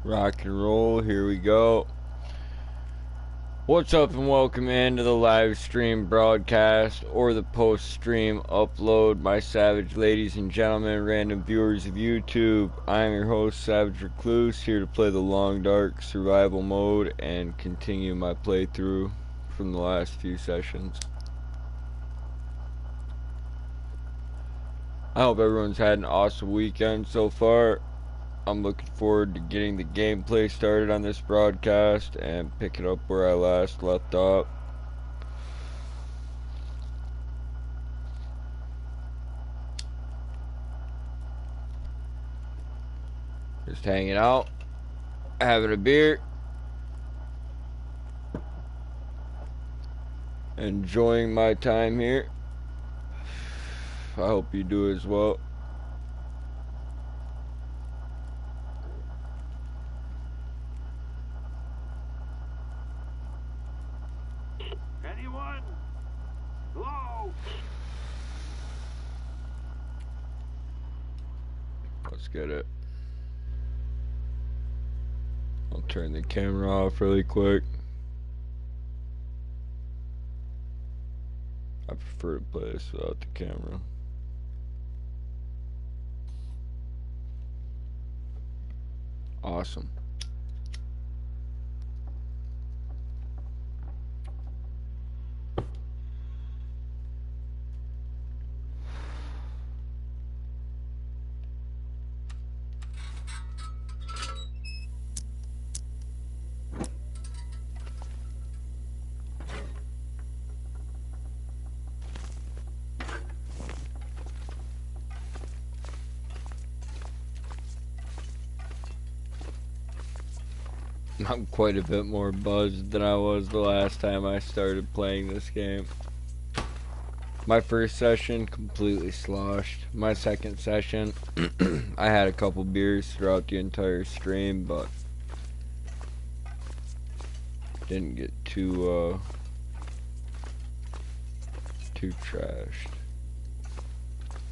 Rock and roll, here we go. What's up and welcome into the live stream broadcast or the post stream upload, my savage ladies and gentlemen, random viewers of YouTube. I am your host, Savage-Recluse, here to play the long dark survival mode and continue my playthrough from the last few sessions. I hope everyone's had an awesome weekend so far. I'm looking forward to getting the gameplay started on this broadcast and picking up where I last left off. Just hanging out, having a beer, enjoying my time here. I hope you do as well. Anyone? Hello? Let's get it. I'll turn the camera off really quick. I prefer to play this without the camera. Awesome. I'm quite a bit more buzzed than I was the last time I started playing this game. My first session completely sloshed. My second session, I had a couple beers throughout the entire stream, but didn't get too trashed.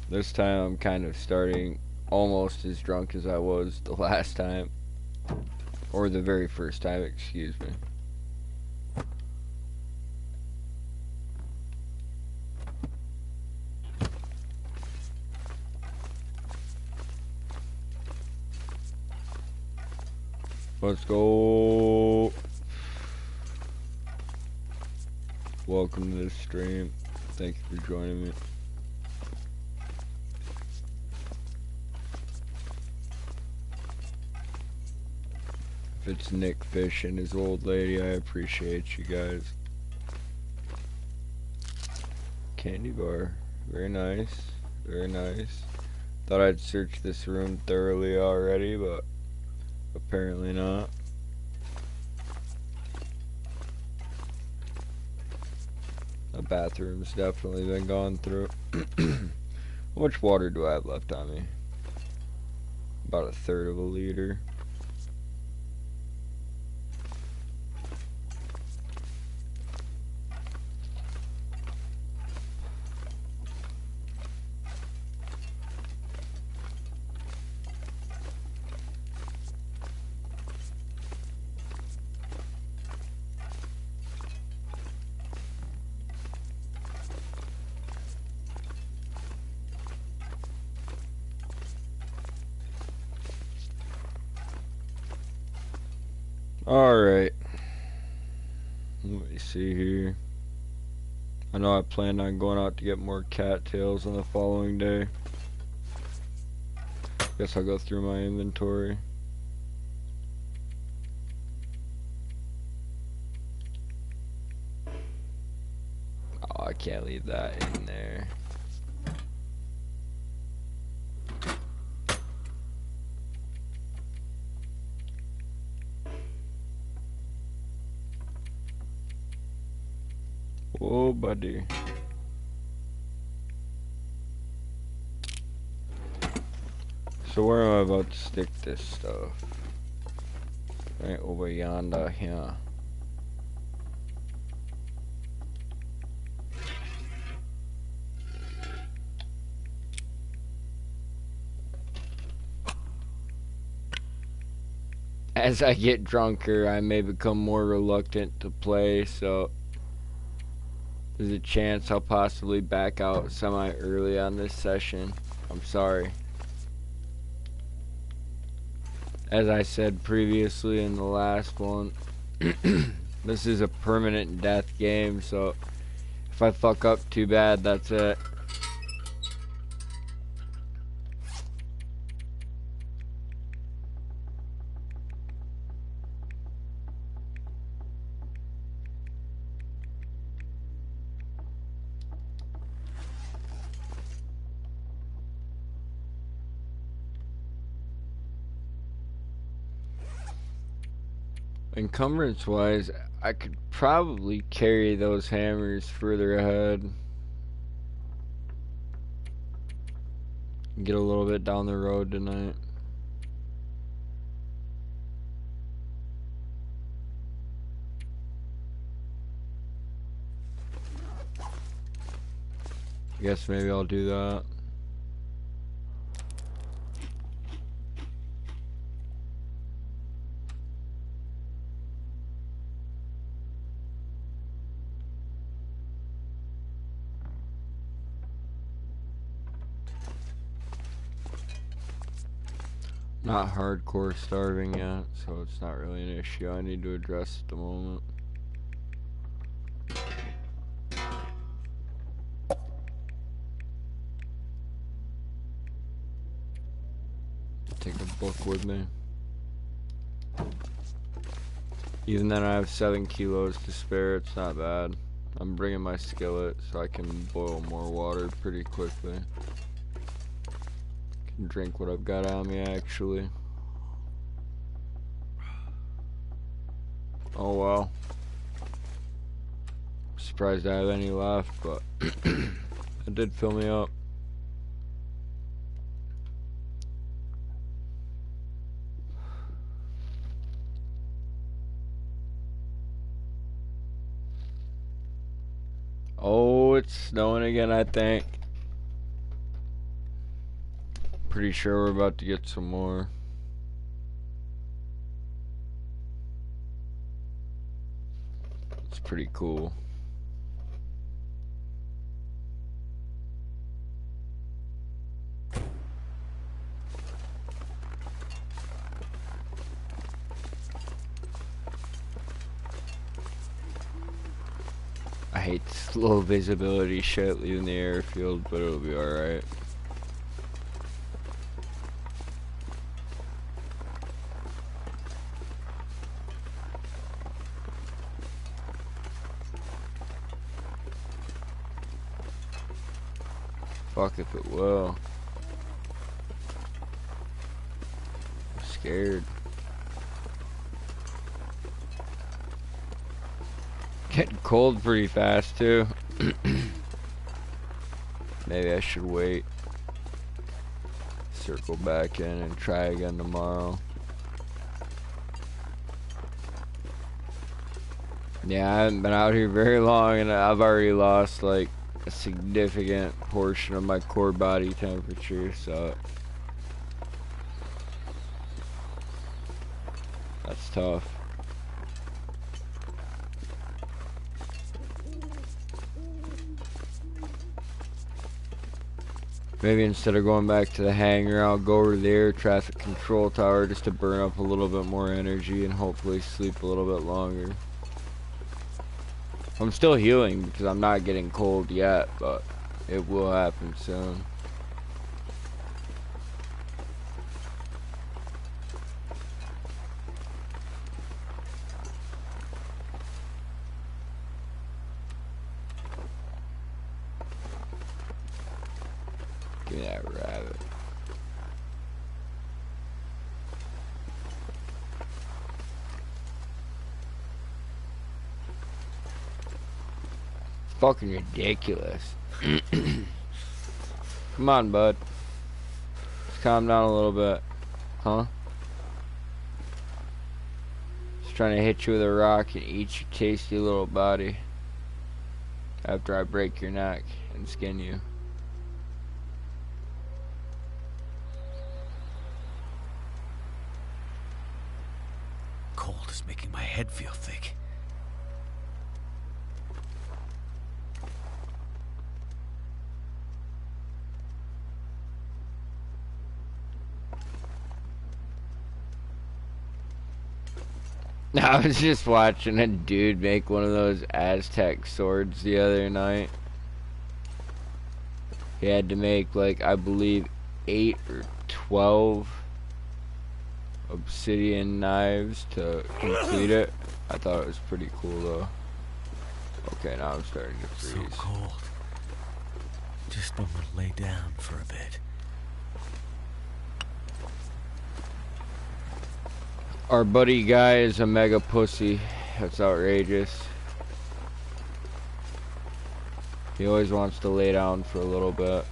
This time I'm kind of starting almost as drunk as I was the last time. Or the very first time, excuse me. Let's go. Welcome to the stream. Thank you for joining me. If it's Nick Fish and his old lady, I appreciate you guys. Candy bar. Very nice. Very nice. Thought I'd search this room thoroughly already, but apparently not. The bathroom's definitely been gone through. How much water do I have left on me? About 1/3 of a liter. Alright. Let me see here. I know I planned on going out to get more cattails on the following day. Guess I'll go through my inventory. Oh, I can't leave that in there. Whoa, buddy. So where am I about to stick this stuff? Right over yonder here. as I get drunker, I may become more reluctant to play, so there's a chance I'll possibly back out semi-early on this session. I'm sorry. As I said previously in the last one, this is a permanent death game, so if I fuck up too bad, that's it. Encumbrance wise, I could probably carry those hammers further ahead. Get a little bit down the road tonight. I guess maybe I'll do that. Not hardcore starving yet, so it's not really an issue I need to address at the moment. Take a book with me. Even then I have 7 kilos to spare, it's not bad. I'm bringing my skillet so I can boil more water pretty quickly. Can drink what I've got on me actually. Oh well. Surprised I have any left, but it did fill me up. Oh, it's snowing again, I think. Pretty sure we're about to get some more. It's pretty cool. I hate this low visibility shit leaving the airfield, but it'll be alright. Fuck if it will. I'm scared. Getting cold pretty fast too. Maybe I should wait. Circle back in and try again tomorrow. Yeah, I haven't been out here very long and I've already lost like a significant portion of my core body temperature, so that's tough. Maybe instead of going back to the hangar, I'll go over to the air traffic control tower just to burn up a little bit more energy and hopefully sleep a little bit longer. I'm still healing because I'm not getting cold yet, but it will happen soon. Give me that rabbit. Fucking ridiculous. Come on, bud. Just calm down a little bit. Huh? Just trying to hit you with a rock and eat your tasty little body after I break your neck and skin you. cold is making my head feel thick. I was just watching a dude make one of those Aztec swords the other night. He had to make, like, I believe 8 or 12 obsidian knives to complete it. I thought it was pretty cool though. Okay, now I'm starting to freeze. So cold. Just want to lay down for a bit. Our buddy guy is a mega pussy. That's outrageous. He always wants to lay down for a little bit.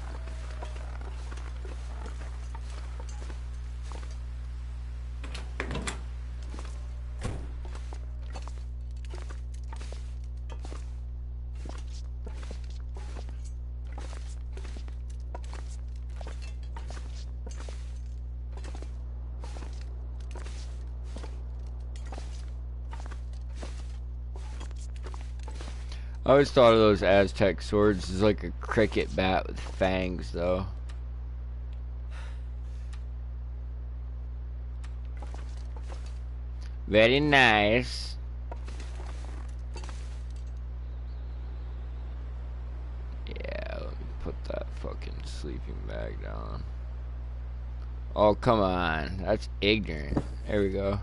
I always thought of those Aztec swords as like a cricket bat with fangs, though. Very nice. Yeah, let me put that fucking sleeping bag down. Oh, come on. That's ignorant. There we go.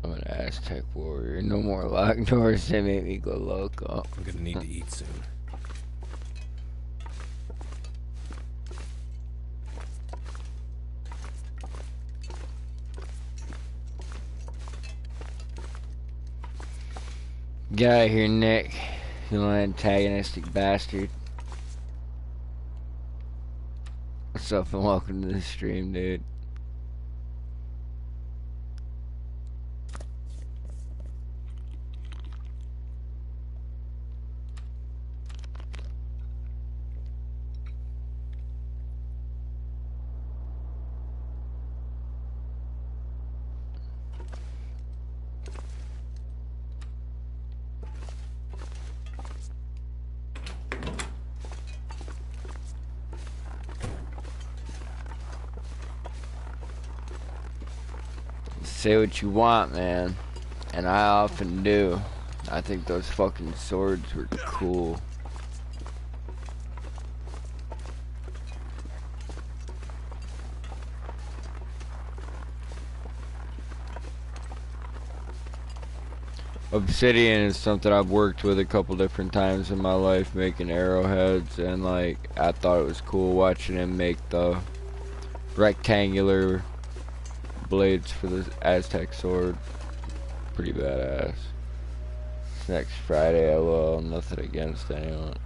I'm an Aztec warrior. No more locked doors. They make me go loco. I'm gonna need to eat soon. Get out of here, Nick. You little antagonistic bastard. What's up and welcome to the stream, dude. Say what you want, man. And I often do. I think those fucking swords were cool. Obsidian is something I've worked with a couple different times in my life, making arrowheads, and like I thought it was cool watching him make the rectangular blades for the Aztec sword. Pretty badass. Next Friday I will. Nothing against anyone.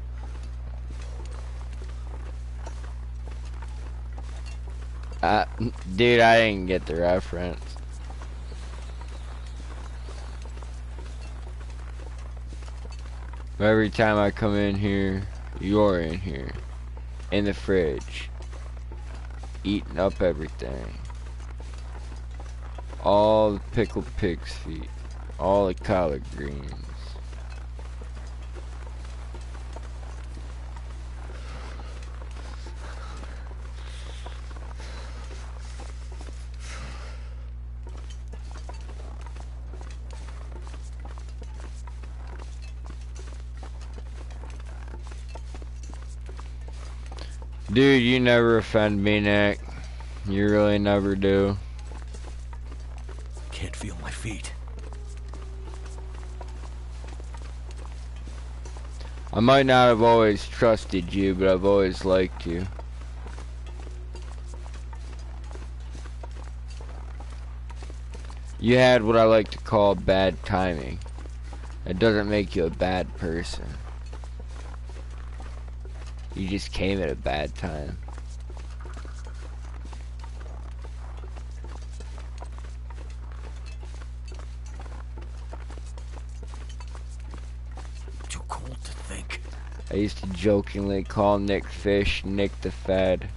Dude, I didn't get the reference. Every time I come in here, you're in here. In the fridge. Eating up everything. All the pickled pig's feet. All the collard greens. Dude, you never offend me, Nick. You really never do. Can't feel my feet. I might not have always trusted you, but I've always liked you. You had what I like to call bad timing. It doesn't make you a bad person. You just came at a bad time. too cold to think. I used to jokingly call Nick Fish Nick the Fed.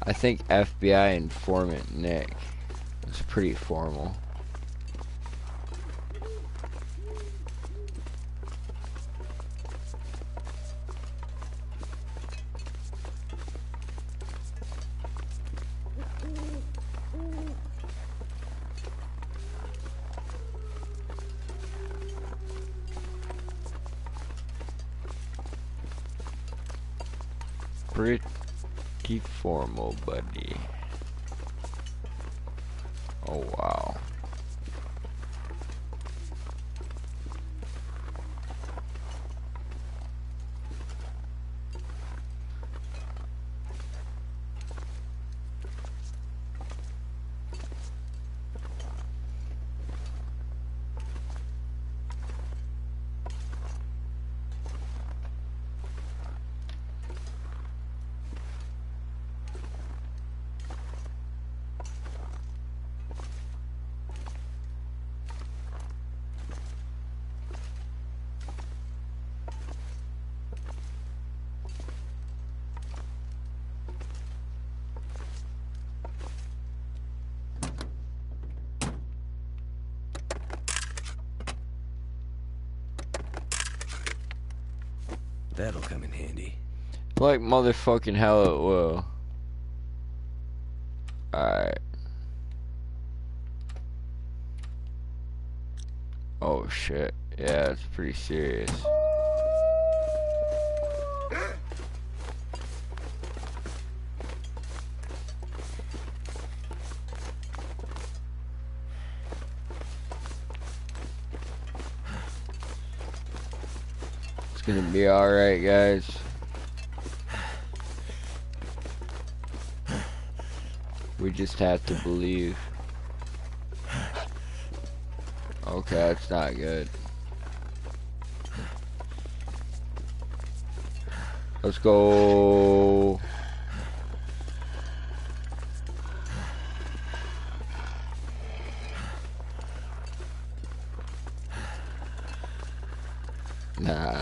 I think FBI informant Nick. It's pretty formal. Pretty formal, buddy. Oh wow. That'll come in handy. Like motherfucking hell it will. Alright. Oh shit. Yeah, it's pretty serious. It's gonna be alright, guys. We just have to believe. Okay, that's not good. Let's go. Nah.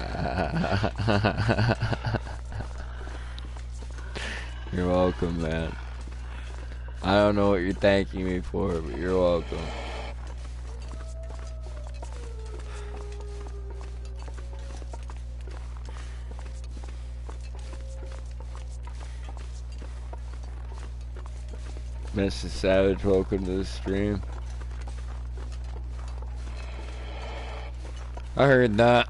You're welcome, man. I don't know what you're thanking me for, but you're welcome. Mr. Savage, welcome to the stream. I heard that.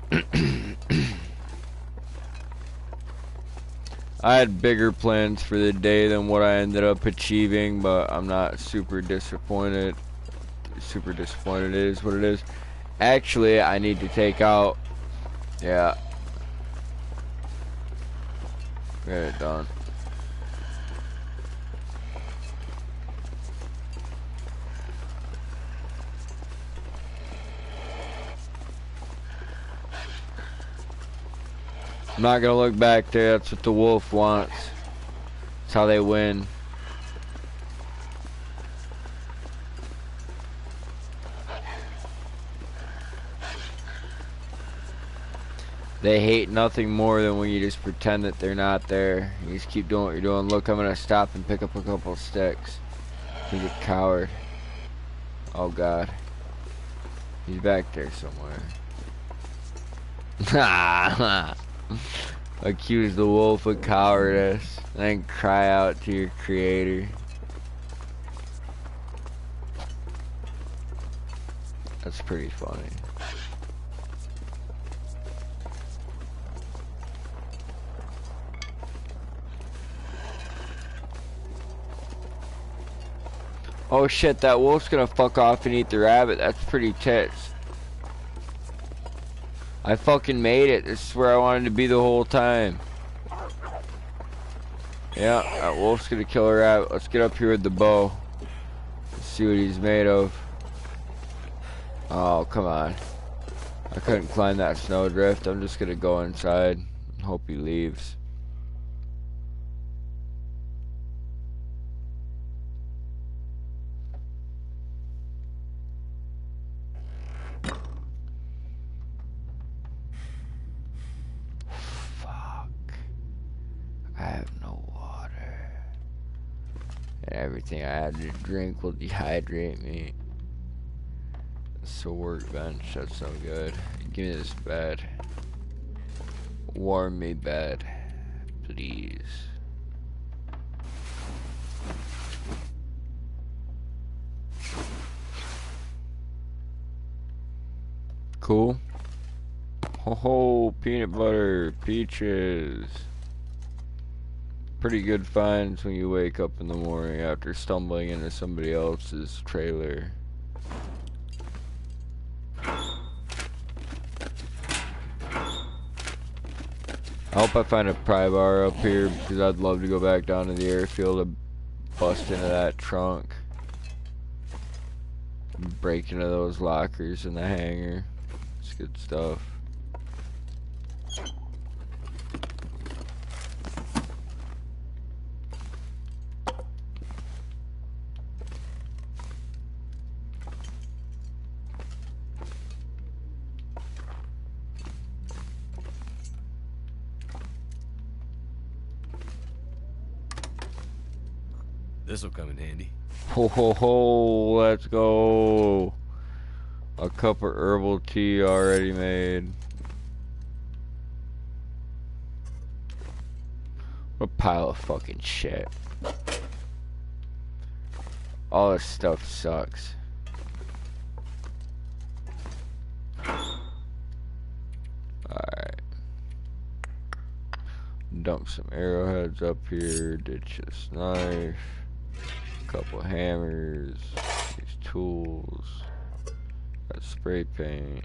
I had bigger plans for the day than what I ended up achieving, but I'm not super disappointed. Super disappointed, it is what it is. Actually, I need to take out... Yeah. Get it done. I'm not gonna look back there, that's what the wolf wants. That's how they win. They hate nothing more than when you just pretend that they're not there. You just keep doing what you're doing. Look, I'm gonna stop and pick up a couple of sticks. He's a coward. Oh god. He's back there somewhere. Accuse the wolf of cowardice, then cry out to your creator. That's pretty funny. Oh shit, that wolf's gonna fuck off and eat the rabbit. That's pretty tits. I fucking made it. This is where I wanted to be the whole time. Yeah, that wolf's gonna kill a rabbit. Let's get up here with the bow. Let's see what he's made of. Oh, come on. I couldn't climb that snowdrift. I'm just gonna go inside and hope he leaves. Fuck. I have no water. And everything I had to drink will dehydrate me. So workbench, that's no good. Give me this bed. Warm me bed, please. Cool. Ho ho, peanut butter, peaches. Pretty good finds when you wake up in the morning after stumbling into somebody else's trailer. I hope I find a pry bar up here because I'd love to go back down to the airfield to bust into that trunk. Break into those lockers in the hangar. It's good stuff. This'll come in handy. Ho ho ho, let's go. A cup of herbal tea already made. What a pile of fucking shit. All this stuff sucks. Alright. Dump some arrowheads up here. Ditch this knife. Couple hammers. These tools. Got spray paint.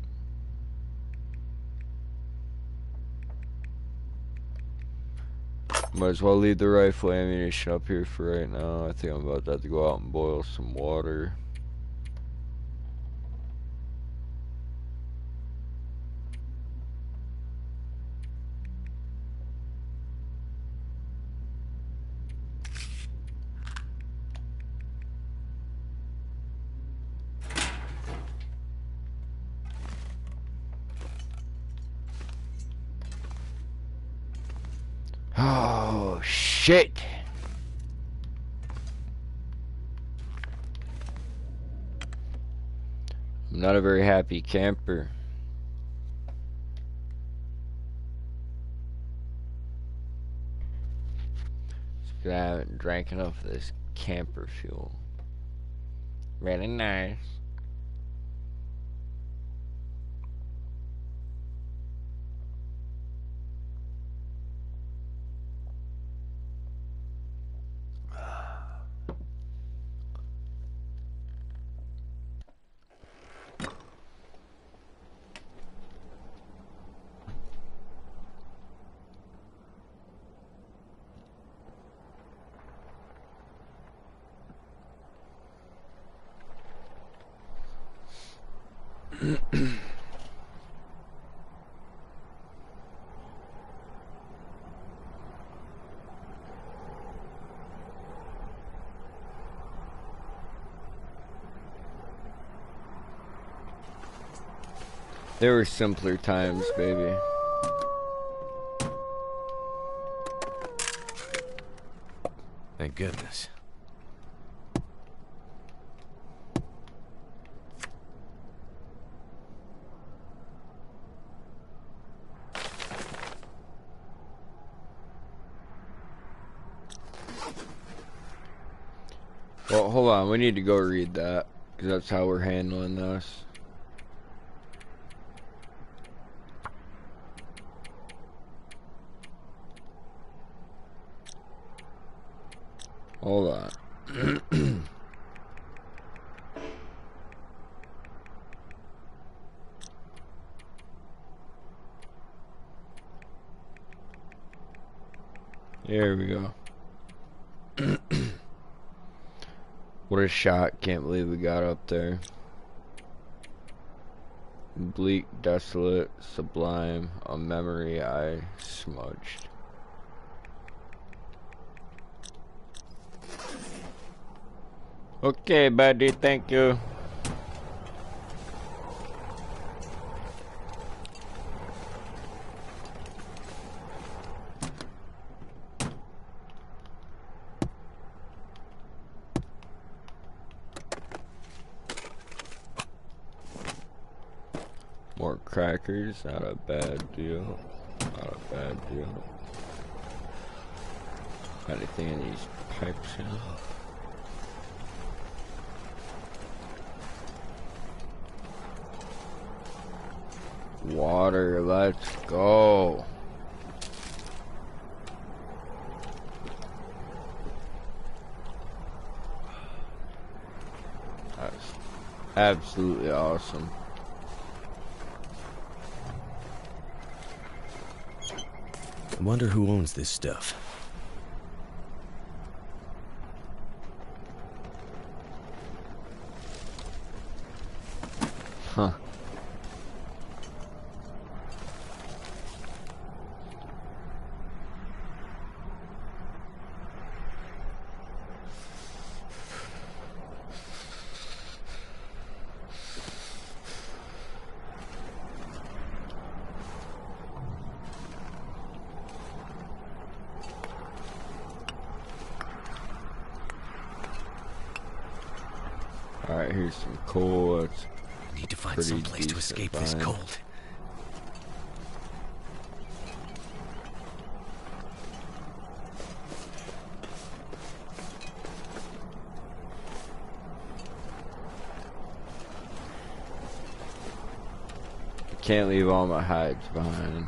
Might as well leave the rifle ammunition up here for right now. I think I'm about to have to go out and boil some water. Oh, shit. I'm not a very happy camper. It's because I haven't drank enough of this camper fuel. Really nice. There were simpler times, baby. Thank goodness. Well, hold on. We need to go read that, because that's how we're handling this. Hold on. Here we go. What a shot. Can't believe we got up there. Bleak, desolate, sublime, a memory I smudged. Okay, buddy, thank you. More crackers, not a bad deal. Not a bad deal. Got anything in these pipes here? Water, let's go. That's absolutely awesome. I wonder who owns this stuff. Huh. Alright, here's some coal. That's Need to find pretty some place to decent escape this find. cold. Can't leave all my hides behind.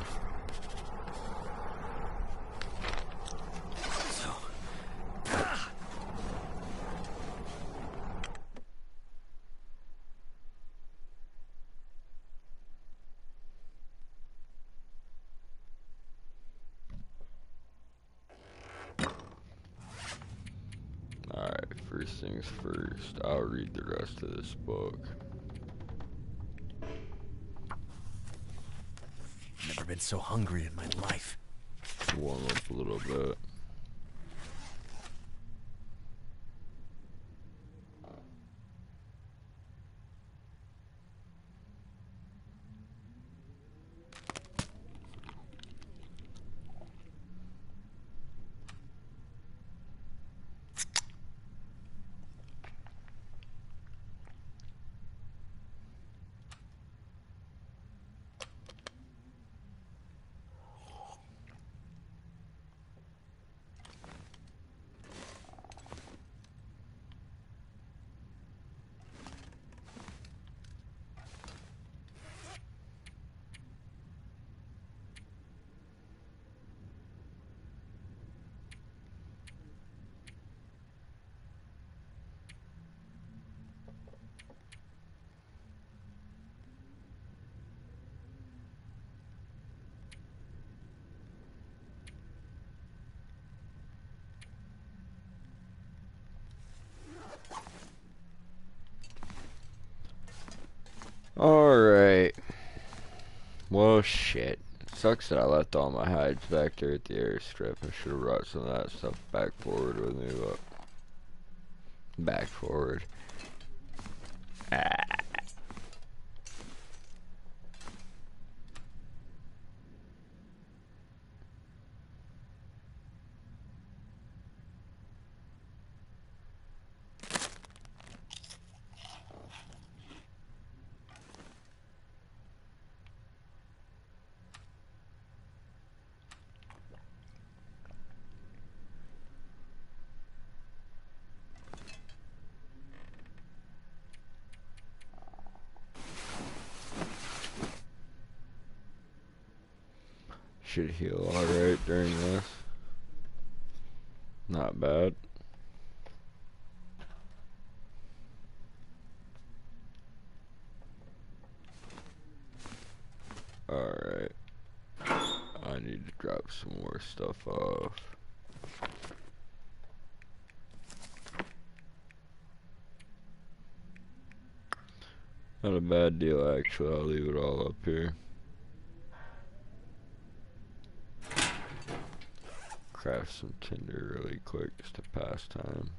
Alright, first things first, I'll read the rest of this book. Never been so hungry in my life. Warm up a little bit. Alright. Well, shit. It sucks that I left all my hides back there at the airstrip. I should have brought some of that stuff back forward with me, but... Back forward. Ah. Should heal alright during this. Not bad. Alright. I need to drop some more stuff off. Not a bad deal, actually. I'll leave it all up here. Craft some tinder really quick just to pass time.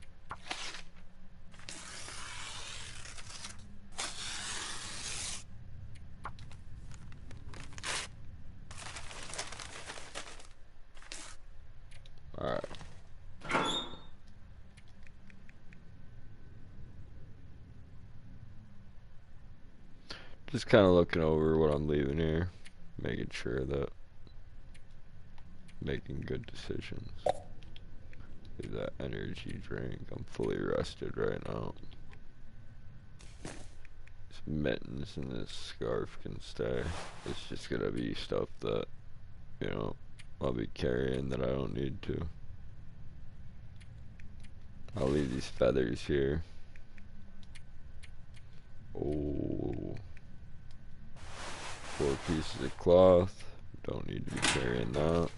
Alright. Just kind of looking over what I'm leaving here. Making sure that making good decisions. Leave that energy drink. I'm fully rested right now. This mittens and this scarf can stay. It's just gonna be stuff that, you know, I'll be carrying that I don't need to. I'll leave these feathers here. Oh, 4 pieces of cloth. Don't need to be carrying that.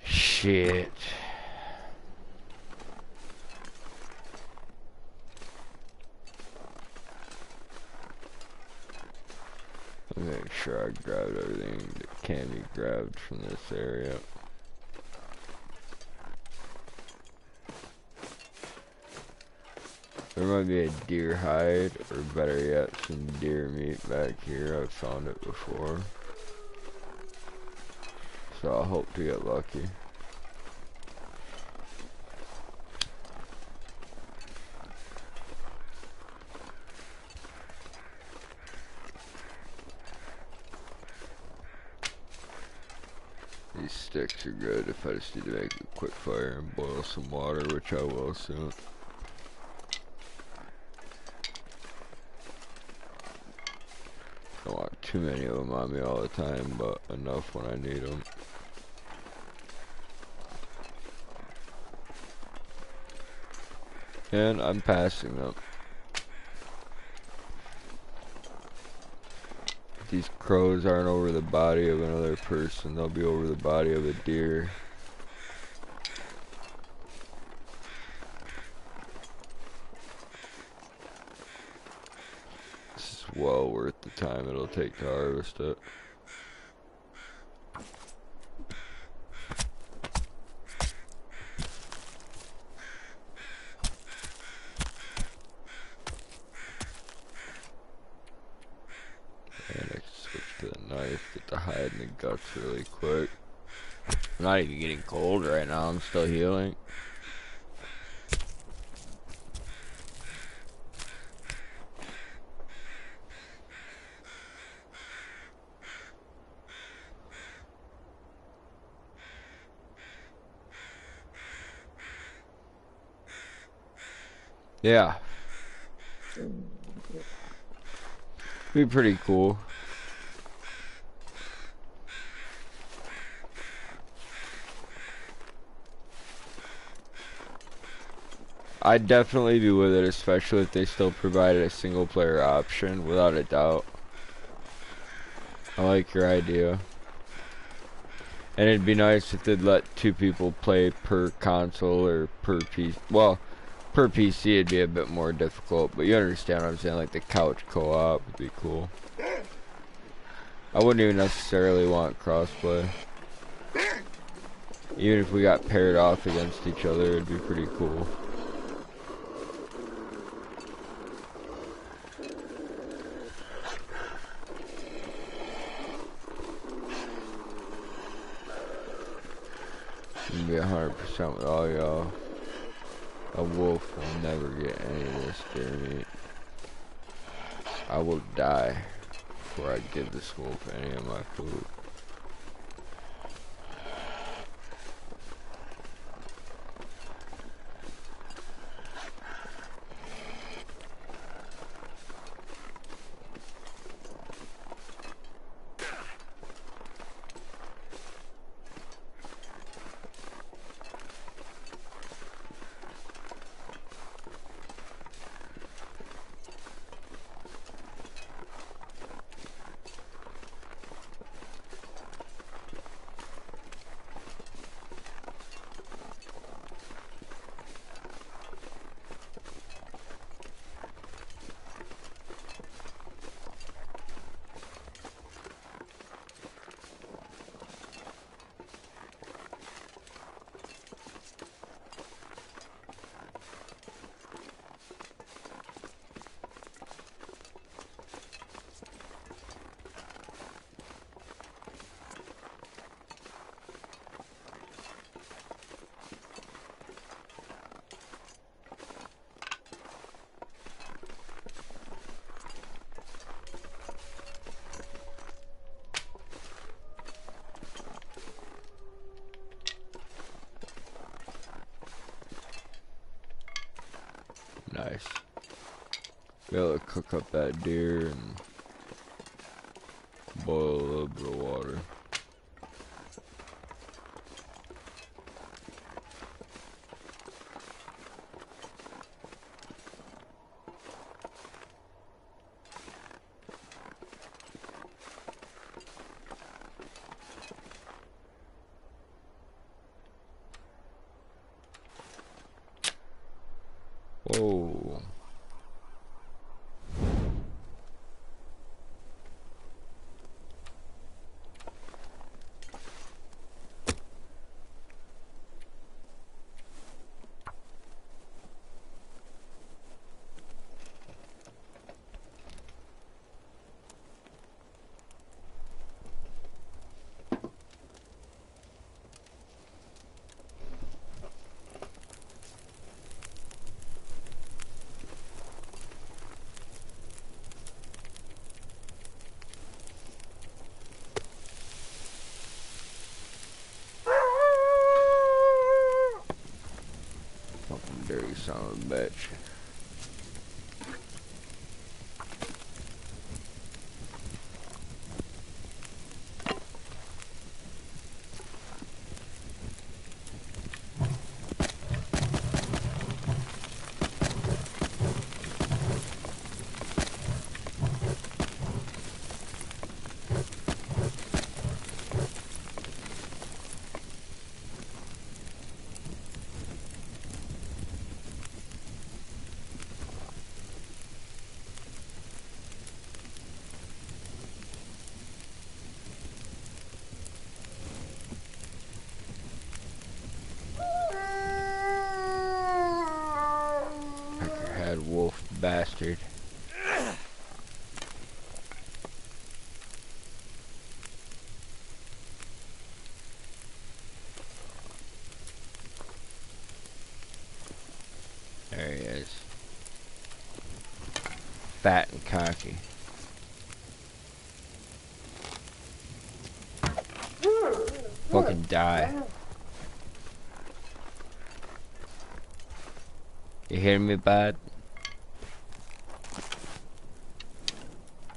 Shit. Make sure I grabbed everything that can be grabbed from this area. There might be a deer hide, or better yet, some deer meat back here. I've found it before. So I'll hope to get lucky. These sticks are good if I just need to make a quick fire and boil some water, which I will soon. Don't want too many of them on me all the time, but enough when I need them. And I'm passing them. These crows aren't over the body of another person, they'll be over the body of a deer. This is well worth the time it'll take to harvest it. And I can switch to the knife, get the hide and the guts really quick. I'm not even getting cold right now, I'm still healing. Yeah. Be pretty cool. I'd definitely be with it, especially if they still provided a single player option, without a doubt. I like your idea. And it'd be nice if they'd let 2 people play per console or per PC. Well, per PC it'd be a bit more difficult, but you understand what I'm saying, like the couch co-op would be cool. I wouldn't even necessarily want crossplay. Even if we got paired off against each other, it'd be pretty cool. I'm gonna be 100% with all y'all. A wolf will never get any of this deer meat. I will die before I give this wolf any of my food. nice. Be able to cook up that deer and boil a little bit of water. Whoa. Fucking dirty son of a bitch. Peckerhead wolf bastard. There he is. Fat and cocky. Fucking die. You hear me, bud?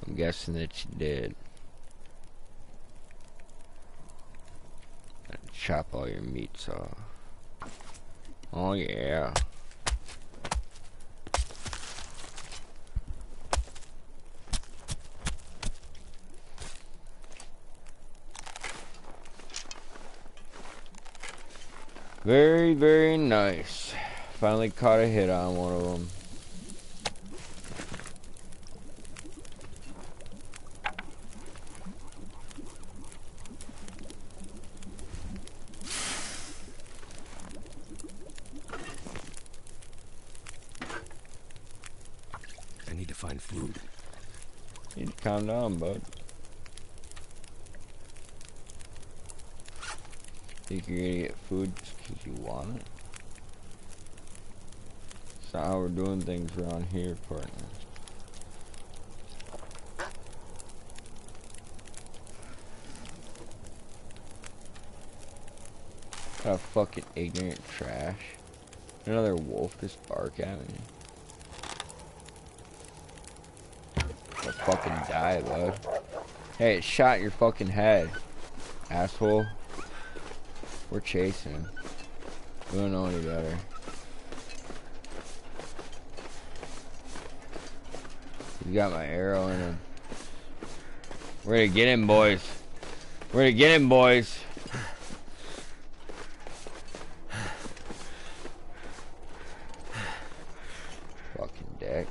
I'm guessing that you did. Chop all your meats off. Oh yeah. Very, very nice. Finally caught a hit on one of them. I need to find food. You need to calm down, bud. Think you're gonna get food just because you want it? It's not how we're doing things around here, partner. What a fucking ignorant trash. Another wolf just bark at me. I'll fucking die, bud. Hey, it shot your fucking head, asshole. We're chasing him. We don't know any better. You got my arrow in him. We're gonna get him, boys. We're gonna get him, boys. Fucking dick.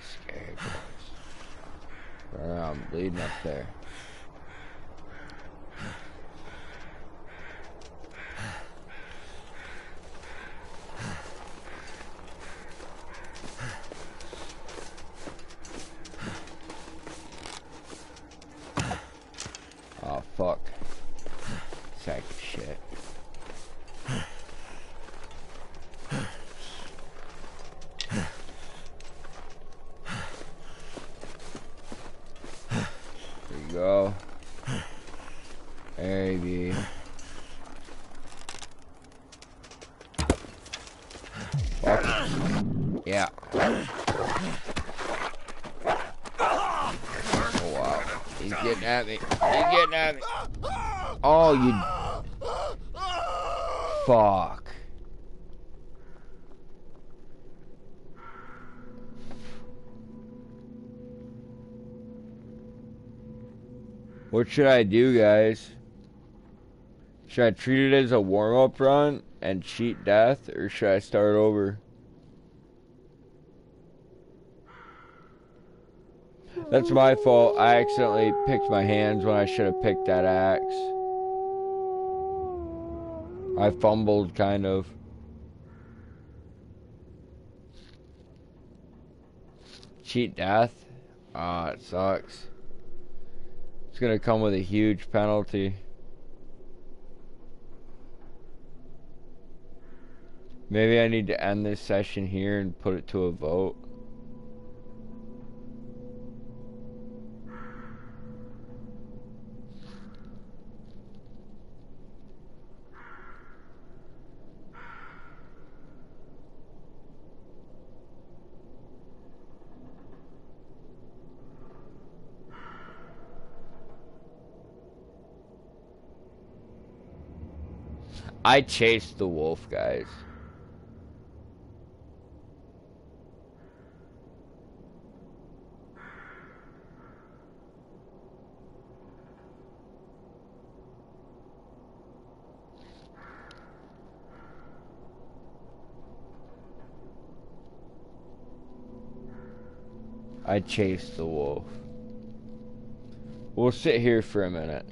Scared, boys. I'm bleeding up there. Oh, fuck. Sack of shit. There you go. There he be. Fuck. Yeah. Oh wow. He's getting at me. He's getting at me. Oh, you. Fuck. What should I do, guys? Should I treat it as a warm-up run and cheat death, or should I start over? That's my fault. I accidentally picked my hands when I should have picked that axe. I fumbled, kind of. Cheat death? Ah, it sucks. It's gonna come with a huge penalty. Maybe I need to end this session here and put it to a vote. I chased the wolf, guys. I chased the wolf. We'll sit here for a minute.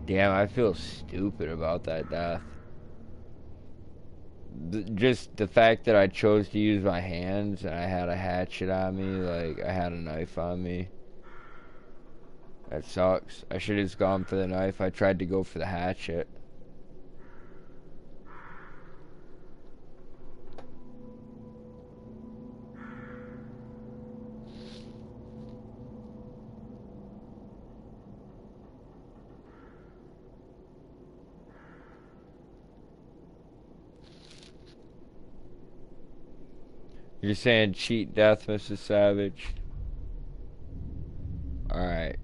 Damn, I feel stupid about that death. Just the fact that I chose to use my hands and I had a hatchet on me, like I had a knife on me. That sucks. I should have just gone for the knife. I tried to go for the hatchet. You're saying cheat death, Mrs. Savage? Alright.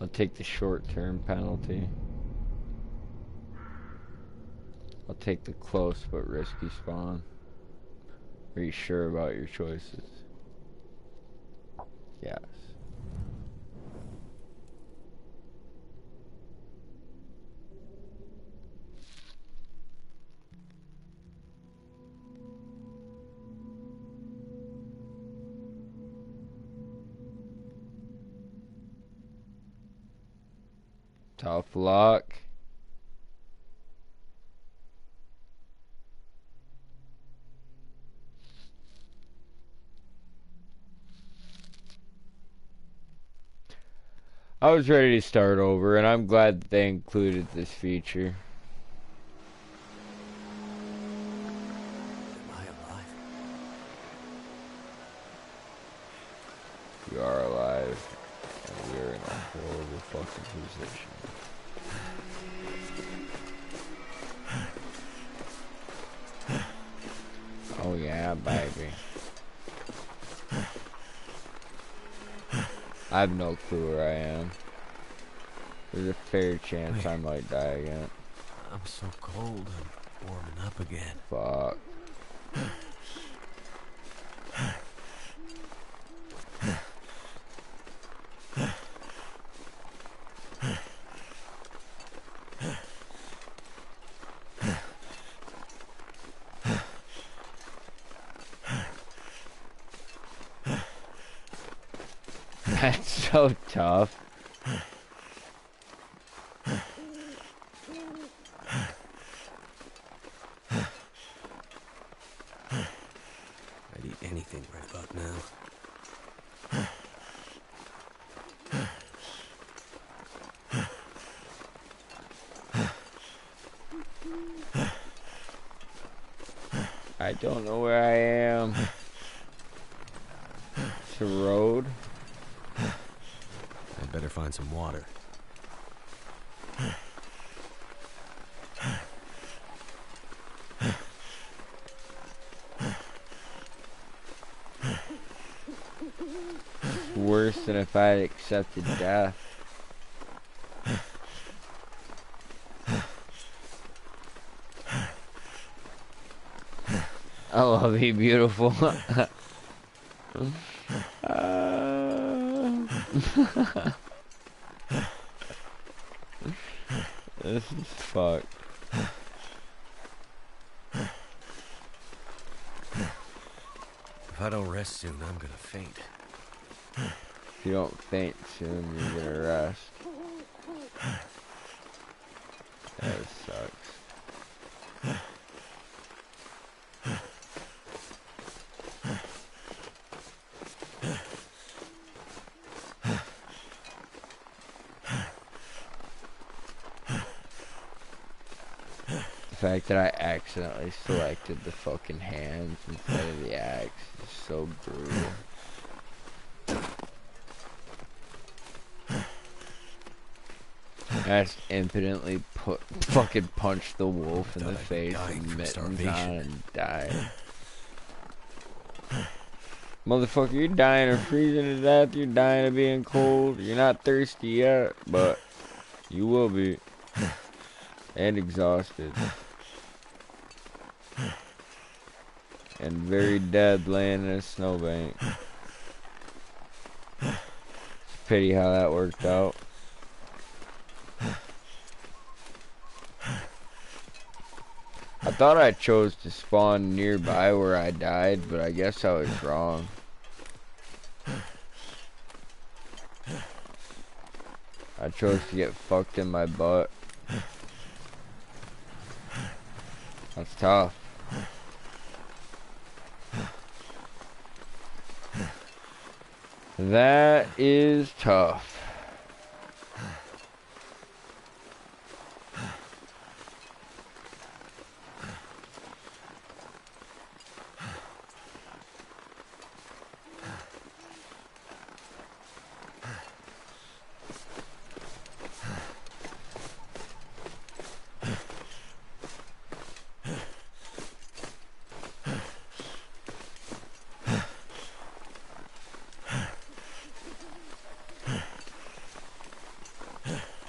I'll take the short-term penalty. I'll take the close but risky spawn. Are you sure about your choices? Yes. Tough luck. I was ready to start over, and I'm glad that they included this feature. Am I alive? You are alive, and we are in a horrible fucking position. Oh yeah, baby. I have no clue where I am. There's a fair chance Wait. I might die again. I'm so cold, I'm warming up again. Fuck. That's so tough. I'd eat anything right about now. I don't know where I am. It's a road. I'd better find some water. It's worse than if I had accepted death. I love you, beautiful. This is fucked. If I don't rest soon, I'm gonna faint. If you don't faint soon, you're gonna rest. That sucks. The fact that I accidentally selected the fucking hands instead of the axe is so brutal. I just impotently fucking punched the wolf in the face and mittens on and died. Motherfucker, you're dying of freezing to death, you're dying of being cold, you're not thirsty yet, but you will be. And exhausted. And very dead laying in a snowbank. It's a pity how that worked out. I thought I chose to spawn nearby where I died, but I guess I was wrong. I chose to get fucked in my butt. That's tough. That is tough.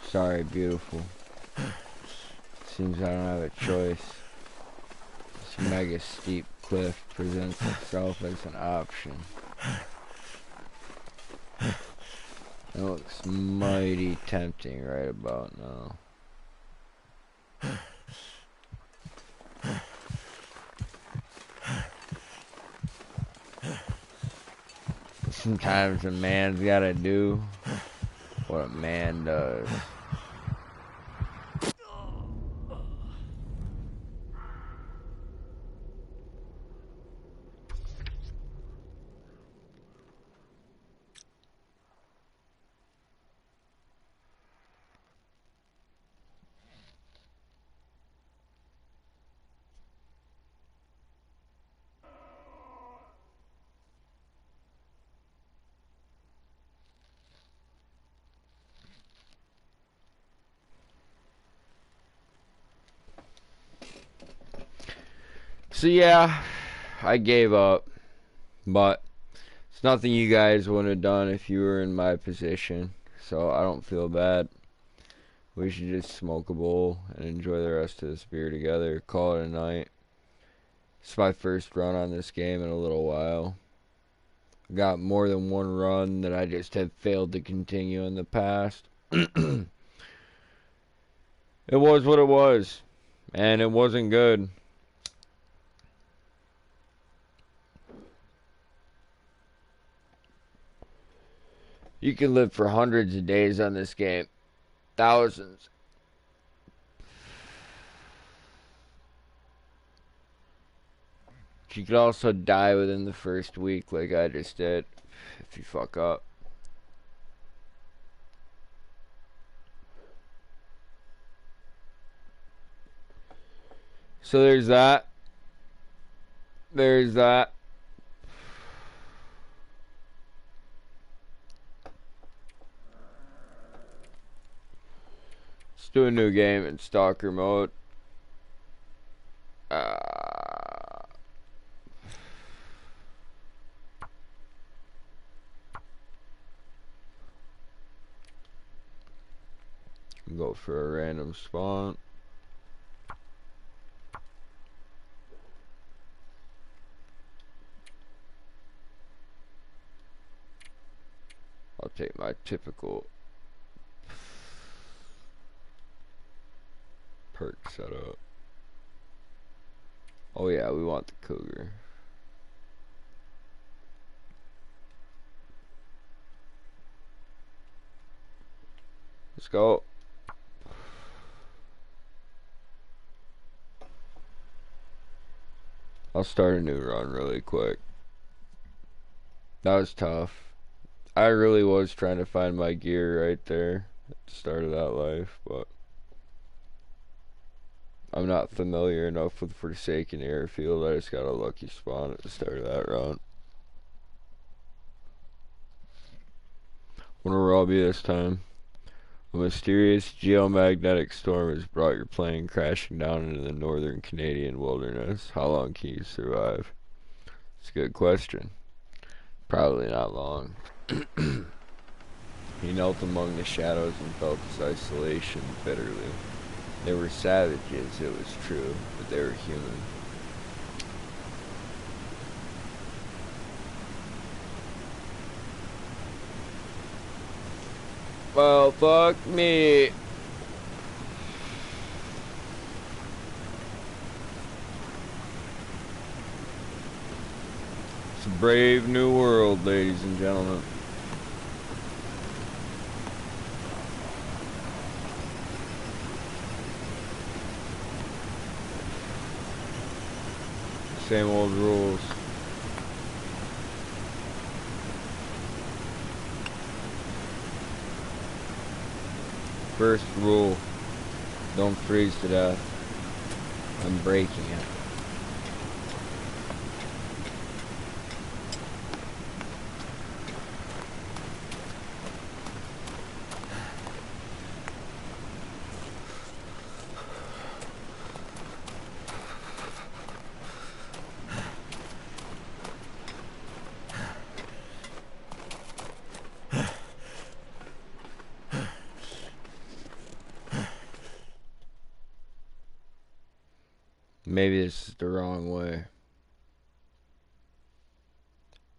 Sorry, beautiful. Seems I don't have a choice. This mega steep cliff presents itself as an option. It looks mighty tempting right about now. Sometimes a man's gotta do what a man does. So yeah, I gave up, but It's nothing you guys wouldn't have done if you were in my position, so I don't feel bad. We should just smoke a bowl and enjoy the rest of this beer together. Call it a night. It's my first run on this game in a little while. Got more than one run that I just have failed to continue in the past. It was what it was, and it wasn't good. You can live for hundreds of days on this game. Thousands. You could also die within the first week like I just did if you fuck up. So there's that. There's that. Let's do a new game in Stalker mode. Go for a random spawn. I'll take my typical perk setup. Oh yeah, we want the cougar. Let's go. I'll start a new run really quick. That was tough. I really was trying to find my gear right there at the start of that life, but I'm not familiar enough with Forsaken Airfield. I just got a lucky spawn at the start of that run. Wonder where I'll be this time. A mysterious geomagnetic storm has brought your plane crashing down into the northern Canadian wilderness. How long can you survive? It's a good question. Probably not long. He knelt among the shadows and felt his isolation bitterly. They were savages, it was true, but they were human. Well, fuck me. It's a brave new world, ladies and gentlemen. Same old rules. First rule, don't freeze to death. I'm breaking it. Maybe this is the wrong way,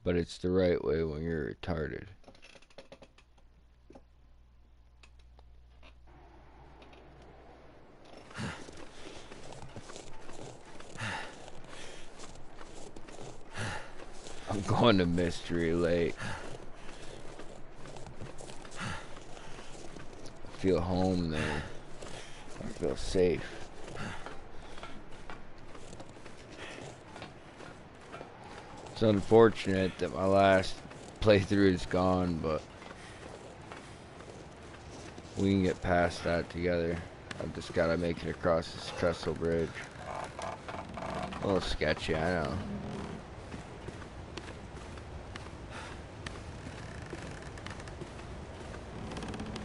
but it's the right way when you're retarded. I'm going to Mystery Lake. I feel home there. I feel safe. It's unfortunate that my last playthrough is gone, but we can get past that together. I've just gotta make it across this trestle bridge. A little sketchy, I know.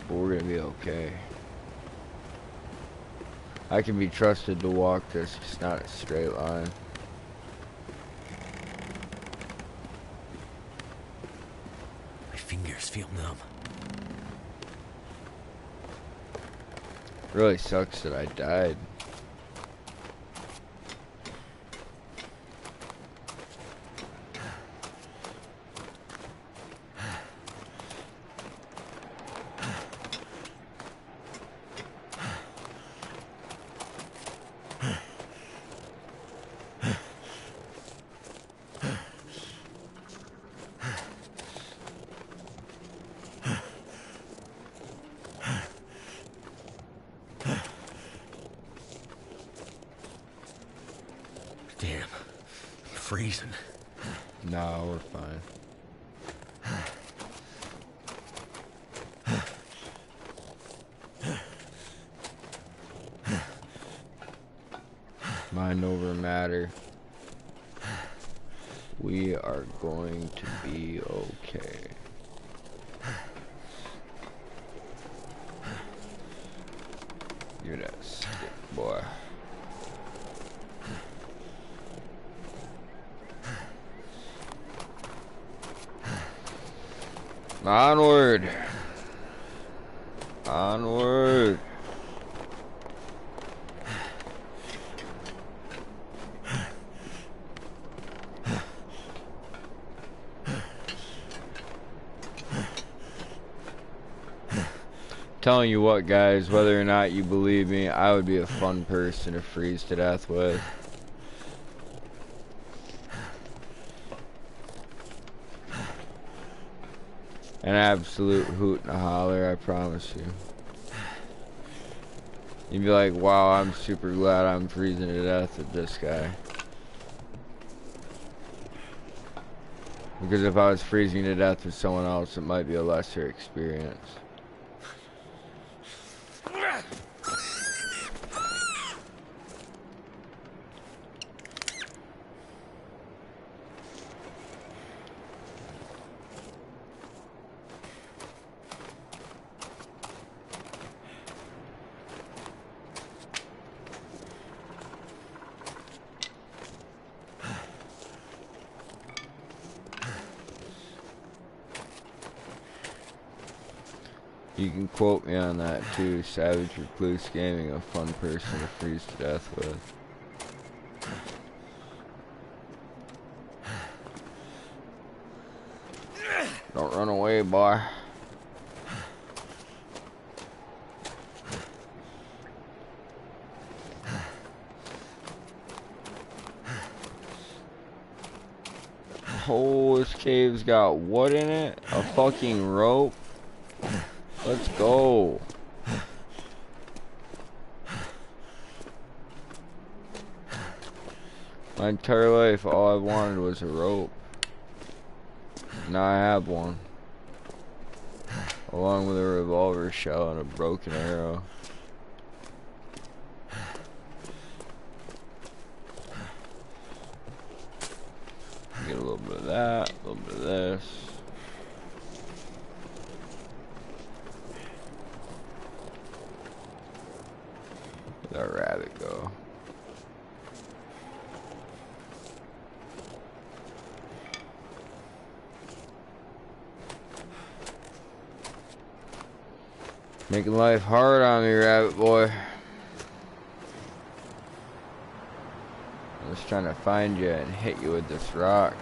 But we're gonna be okay. I can be trusted to walk this, it's not a straight line. fingers feel numb. Really sucks that I died. Damn, I'm freezing. No, we're fine. Mind over matter. We are going to be okay. Give me that stick, boy. Onward. Onward. Telling you what, guys, whether or not you believe me, I would be a fun person to freeze to death with. An absolute hoot and a holler, I promise you. You'd be like, wow, I'm super glad I'm freezing to death with this guy. Because if I was freezing to death with someone else, it might be a lesser experience. You can quote me on that too. Savage-Recluse-Gaming, a fun person to freeze to death with. Don't run away, boy. Oh, this cave's got what in it? A fucking rope? Let's go. My entire life, all I wanted was a rope. Now I have one. Along with a revolver shell and a broken arrow. Get a little bit of that, a little bit of this. Where'd that rabbit go? Making life hard on me, rabbit boy. I'm just trying to find you and hit you with this rock.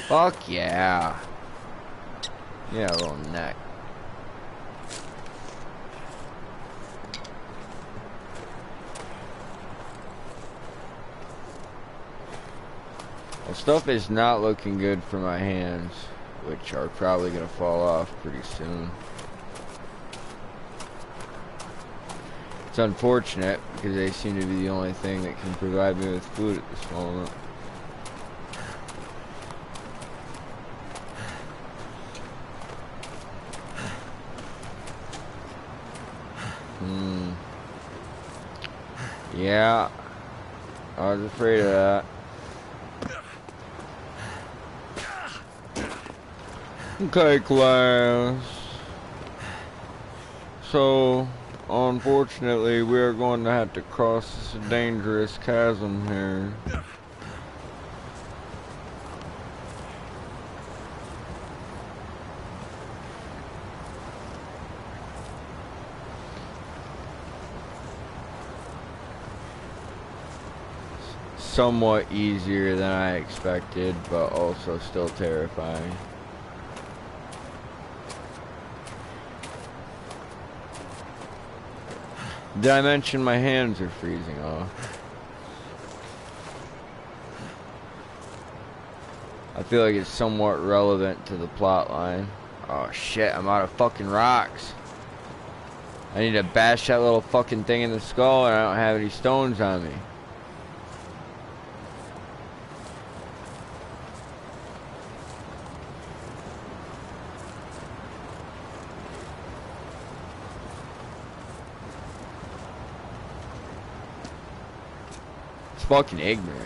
Fuck yeah. Yeah, little neck. Well, stuff is not looking good for my hands, which are probably gonna fall off pretty soon. It's unfortunate because they seem to be the only thing that can provide me with food at this moment. Yeah, I was afraid of that. Okay, class. So, unfortunately, we are going to have to cross this dangerous chasm here. somewhat easier than I expected, but also still terrifying. Did I mention my hands are freezing off? I feel like it's somewhat relevant to the plot line. Oh shit, I'm out of fucking rocks. I need to bash that little fucking thing in the skull, and I don't have any stones on me. It's fucking ignorant.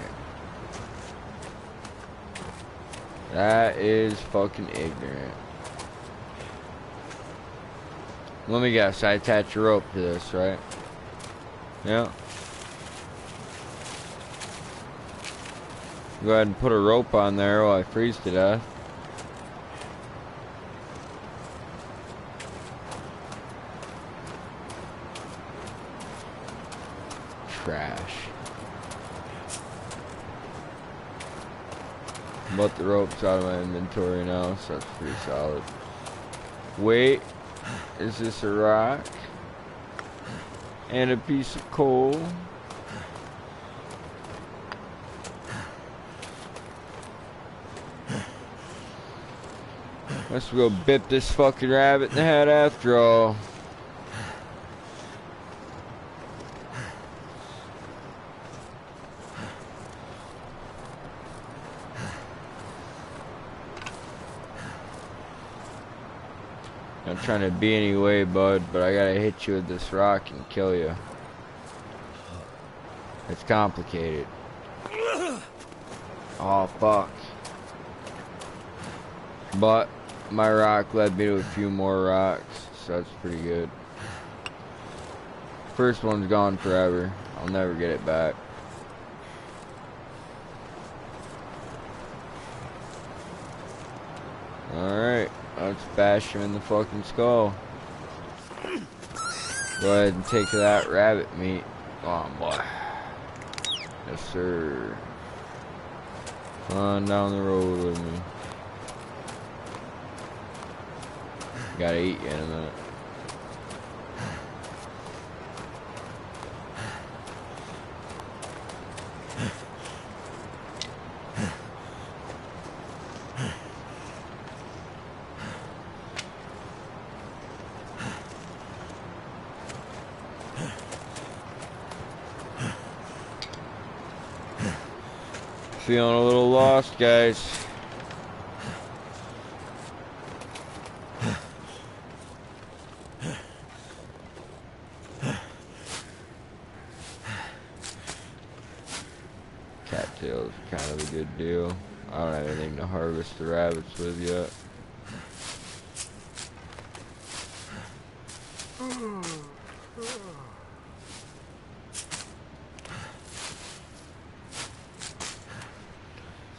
That is fucking ignorant. Let me guess, I attach a rope to this, right? Yeah. Go ahead and put a rope on there while I freeze to death. Trash. But the rope's out of my inventory now, so that's pretty solid. Wait, is this a rock? And a piece of coal? Let's go bit this fucking rabbit in the head after all. Not trying to be any way, bud, but I gotta hit you with this rock and kill you. It's complicated. Oh, fuck. But my rock led me to a few more rocks, so that's pretty good. First one's gone forever. I'll never get it back. Alright, let's bash him in the fucking skull. Go ahead and take that rabbit meat. Come on, boy. Yes, sir. Come on down the road with me. Gotta eat you in a minute. Feeling a little lost, guys. Cattails are kind of a good deal. I don't have anything to harvest the rabbits with yet.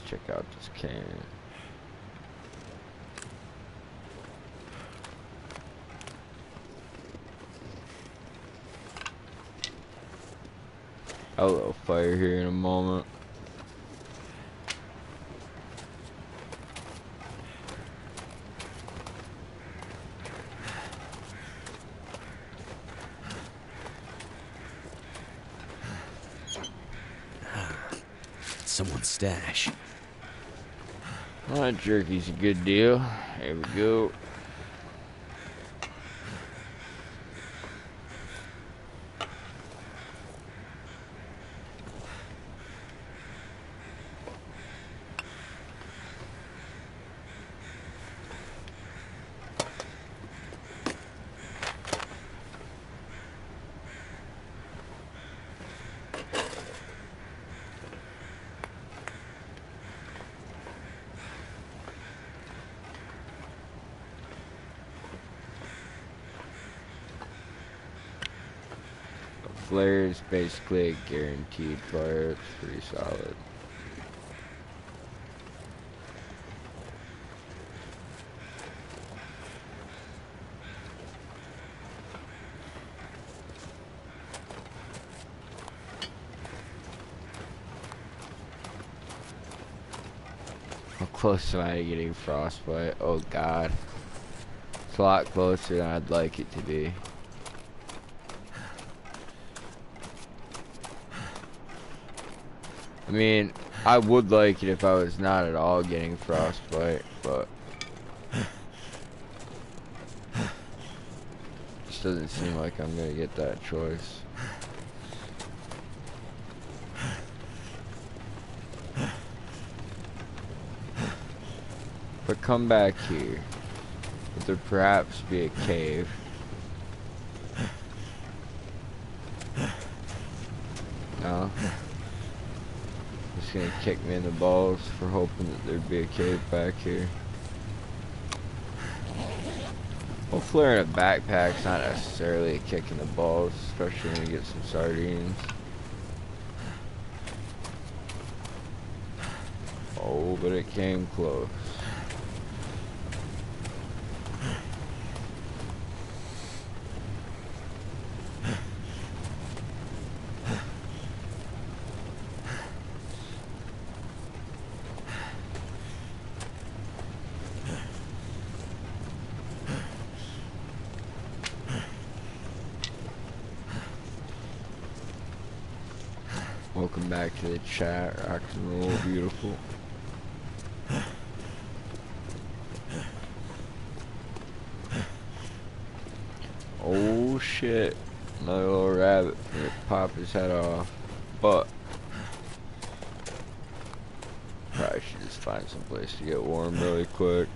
Check out this can. I'll fire here in a moment. Someone's stash. Well, that jerky's a good deal. There we go. Flare is basically a guaranteed fire. It's pretty solid. How close am I to getting frostbite? Oh god. It's a lot closer than I'd like it to be. I mean, I would like it if I was not at all getting frostbite, but just doesn't seem like I'm gonna get that choice. But come back here. Would there perhaps be a cave? No? Just gonna kick me in the balls for hoping that there'd be a cave back here. Hopefully in a backpack's not necessarily a kick in the balls, especially when you get some sardines. Oh, but it came close. Welcome back to the chat. Rock and roll, beautiful. Oh shit. Another little rabbit. Gonna pop his head off. But probably should just find some place to get warm really quick.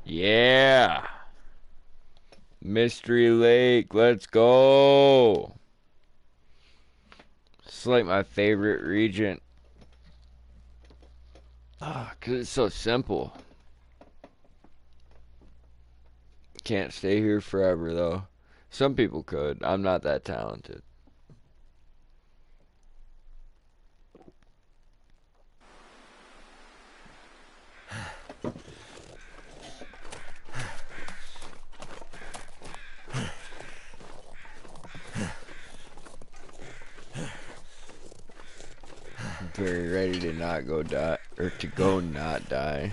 Yeah. Mystery Lake, let's go. It's like my favorite region. Ah, 'cause it's so simple. Can't stay here forever though. Some people could. I'm not that talented. Very ready to not go die, or to go not die.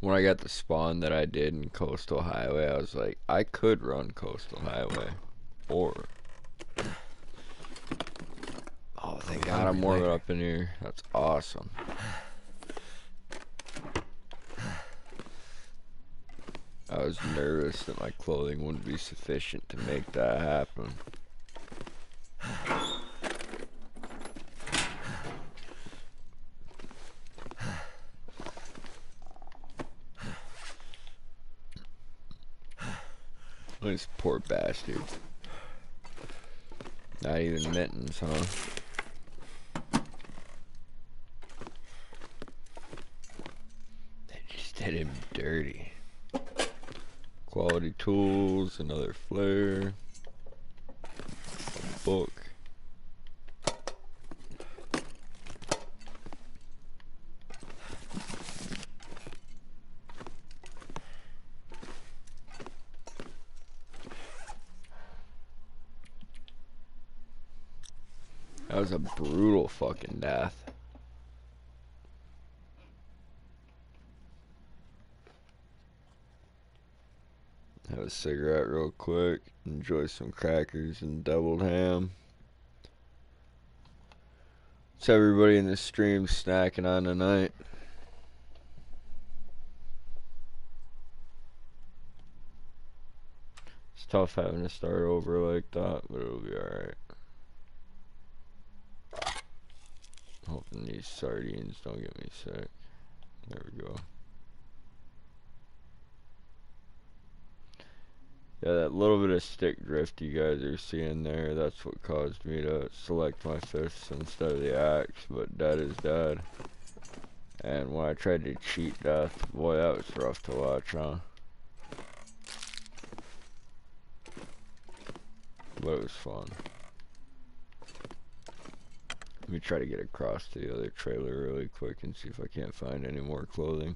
When I got the spawn that I did in Coastal Highway, I was like, I could run Coastal Highway. Or... oh, thank God I'm warming up in here. That's awesome. I was nervous that my clothing wouldn't be sufficient to make that happen. This poor bastard. Not even mittens, huh? They just did him dirty. Quality tools, another flare, a book. That was a brutal fucking death. Have a cigarette real quick. Enjoy some crackers and deviled ham. What's everybody in the stream snacking on tonight? It's tough having to start over like that, but it'll be alright. Hoping these sardines don't get me sick. There we go. Yeah, that little bit of stick drift you guys are seeing there, that's what caused me to select my fists instead of the axe, but dead is dead. And when I tried to cheat death, boy, that was rough to watch, huh? But it was fun. Let me try to get across to the other trailer really quick and see if I can't find any more clothing.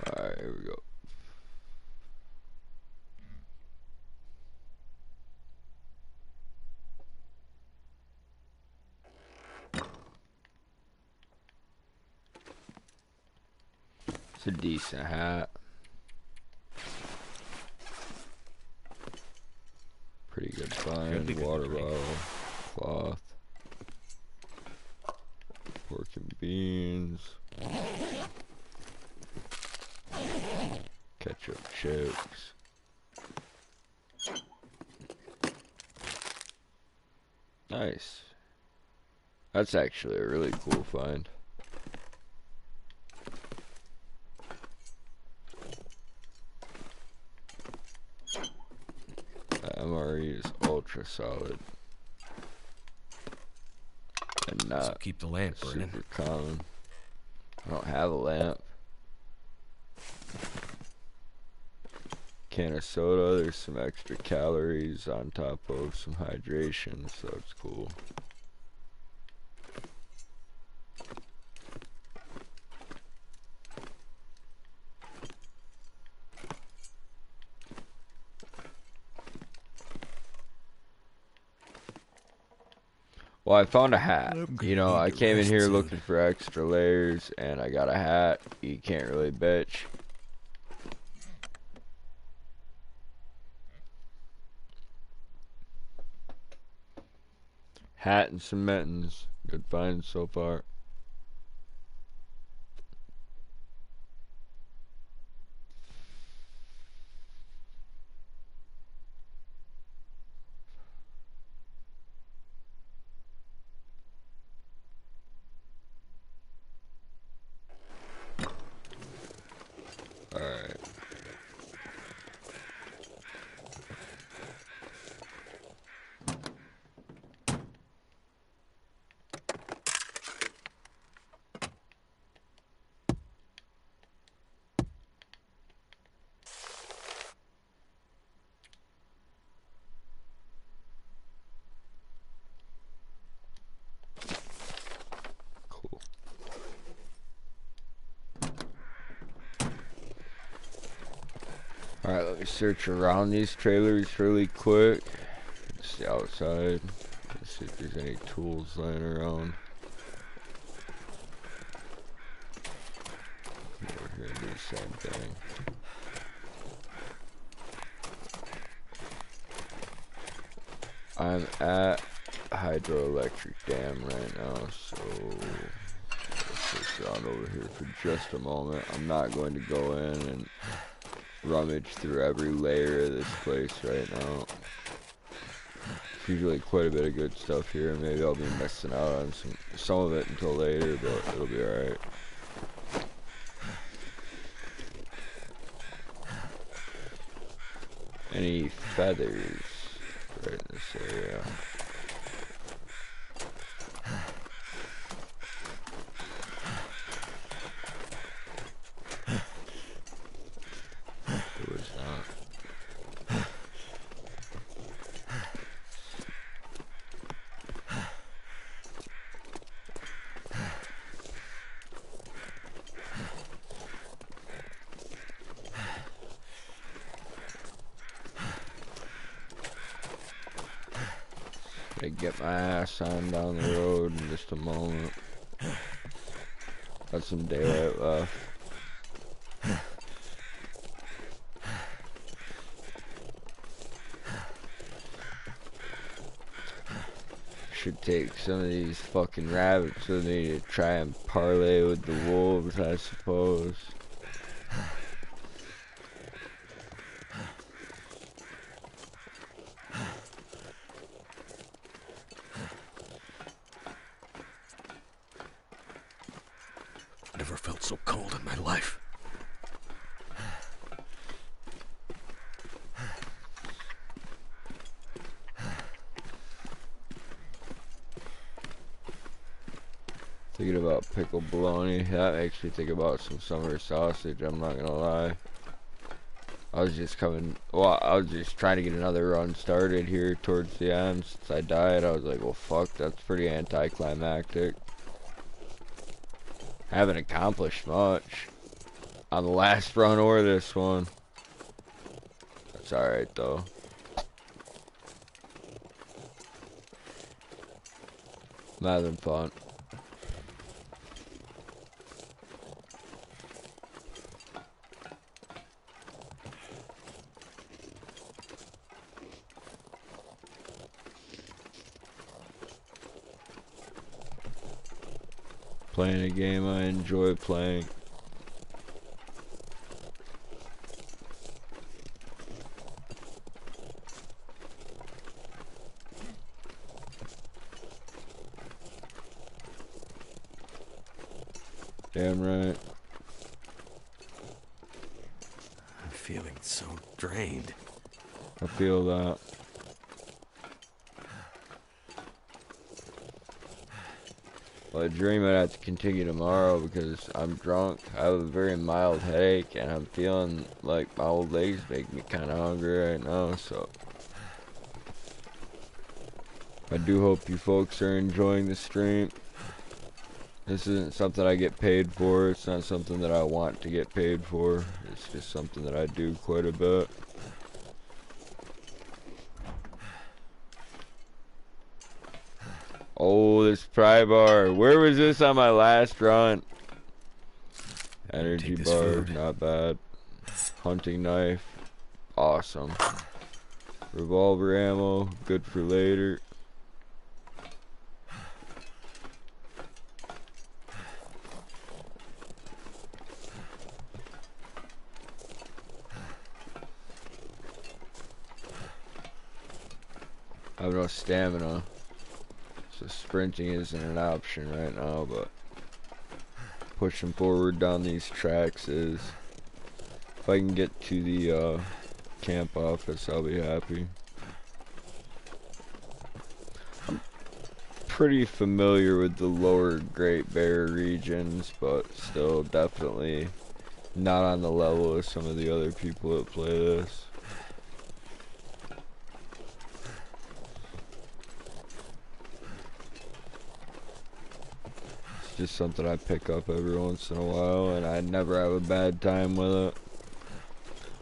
Alright, here we go. It's a decent hat. Pretty good find. Water bottle, cloth, pork and beans, ketchup chips. Nice. That's actually a really cool find. The MRE is ultra solid and not So keep the lamp burning. super common. I don't have a lamp. Can of soda, there's some extra calories on top of some hydration, so it's cool. Well, I found a hat. You know, I came in here looking for extra layers, and I got a hat. You can't really bitch. Hat and some mittens. Good finds so far. Alright. Cool. Alright, let me search around these trailers really quick. It's the outside. Let's see if there's any tools laying around. Over here and do the same thing. I'm at hydroelectric dam right now, so let's just on over here for just a moment. I'm not going to go in and rummage through every layer of this place right now. There's usually quite a bit of good stuff here. Maybe I'll be missing out on some of it until later, but it'll be alright. Any feathers right in this area? There was not. Gonna get my ass on down the road in just a moment. Got some daylight left. Should take some of these fucking rabbits with me to try and parlay with the wolves, I suppose. never felt so cold in my life. Thinking about pickled bologna. That makes me think about some summer sausage, I'm not gonna lie. I was just trying to get another run started here towards the end. Since I died, I was like, well, fuck, that's pretty anticlimactic. Haven't accomplished much on the last run or this one. That's alright, though. I'm having fun. Playing a game I enjoy playing. Damn right. I'm feeling so drained. I feel that. Well, I dream I'd have to continue tomorrow because I'm drunk. I have a very mild headache and I'm feeling like my old legs make me kind of hungry right now, so. I do hope you folks are enjoying the stream. This isn't something I get paid for. It's not something that I want to get paid for. It's just something that I do quite a bit. Oh, this pry bar. Where was this on my last run? Energy bar, not bad. Hunting knife, awesome. Revolver ammo, good for later. I have no stamina, so sprinting isn't an option right now, but pushing forward down these tracks is. If I can get to the camp office, I'll be happy. I'm pretty familiar with the lower Great Bear regions, but still definitely not on the level of some of the other people that play this. Just something I pick up every once in a while, and I never have a bad time with it.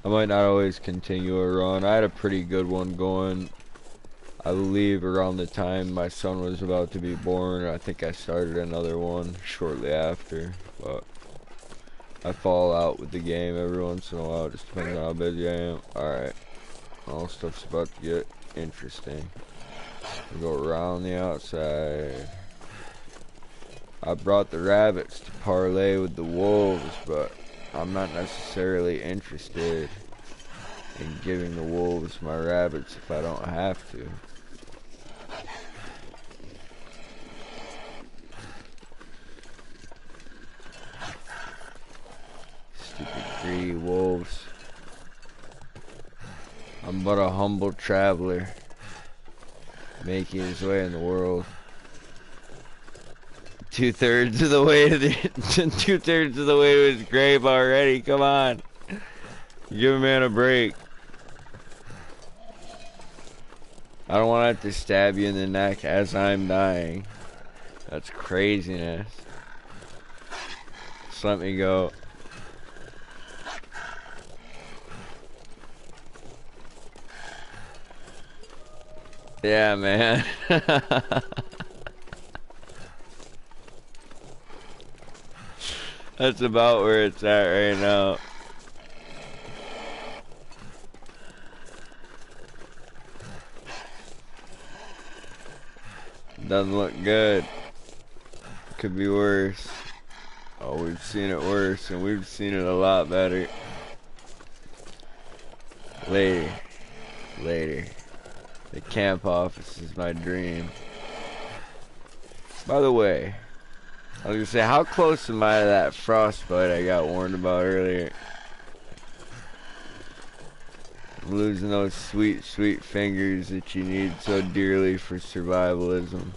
I might not always continue a run. I had a pretty good one going, I believe, around the time my son was about to be born. I think I started another one shortly after, but I fall out with the game every once in a while. It just depends on how busy I am. Alright, all stuff's about to get interesting. We go around the outside. I brought the rabbits to parlay with the wolves, but I'm not necessarily interested in giving the wolves my rabbits if I don't have to. Stupid greedy wolves. I'm but a humble traveler, making his way in the world. Two-thirds of the way to two-thirds of the way to his grave already. Come on, give a man a break. I don't want to have to stab you in the neck as I'm dying. That's craziness. Just let me go. Yeah, man. That's about where it's at right now. Doesn't look good. Could be worse. Oh, we've seen it worse, and we've seen it a lot better. Later. Later. The camp office is my dream. By the way, I was gonna say, how close am I to that frostbite I got warned about earlier? Losing those sweet, sweet fingers that you need so dearly for survivalism.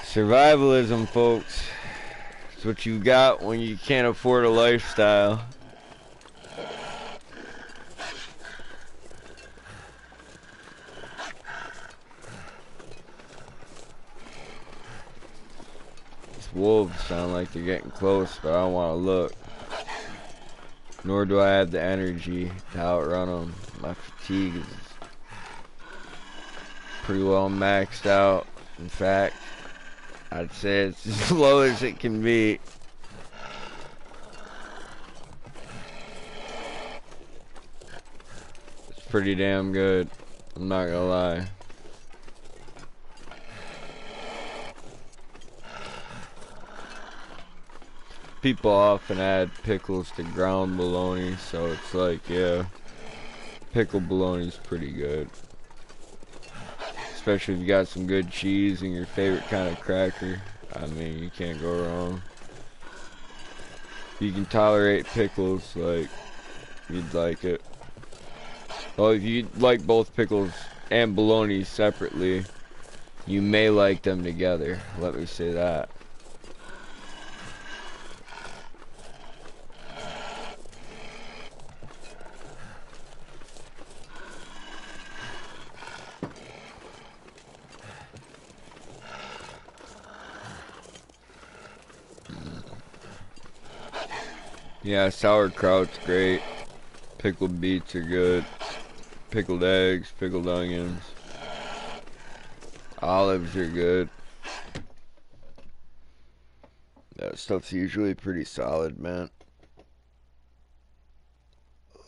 Survivalism, folks. It's what you got when you can't afford a lifestyle. These wolves sound like they're getting close, but I don't want to look. Nor do I have the energy to outrun them. My fatigue is pretty well maxed out. In fact, I'd say it's as low as it can be. It's pretty damn good. I'm not gonna lie. People often add pickles to ground bologna, so it's like, yeah, pickled bologna's pretty good. Especially if you got some good cheese and your favorite kind of cracker. I mean, you can't go wrong. If you can tolerate pickles, like, you'd like it. Well, if you like both pickles and bologna separately, you may like them together. Let me say that. Yeah, sauerkraut's great. Pickled beets are good. Pickled eggs, pickled onions. Olives are good. That stuff's usually pretty solid, man.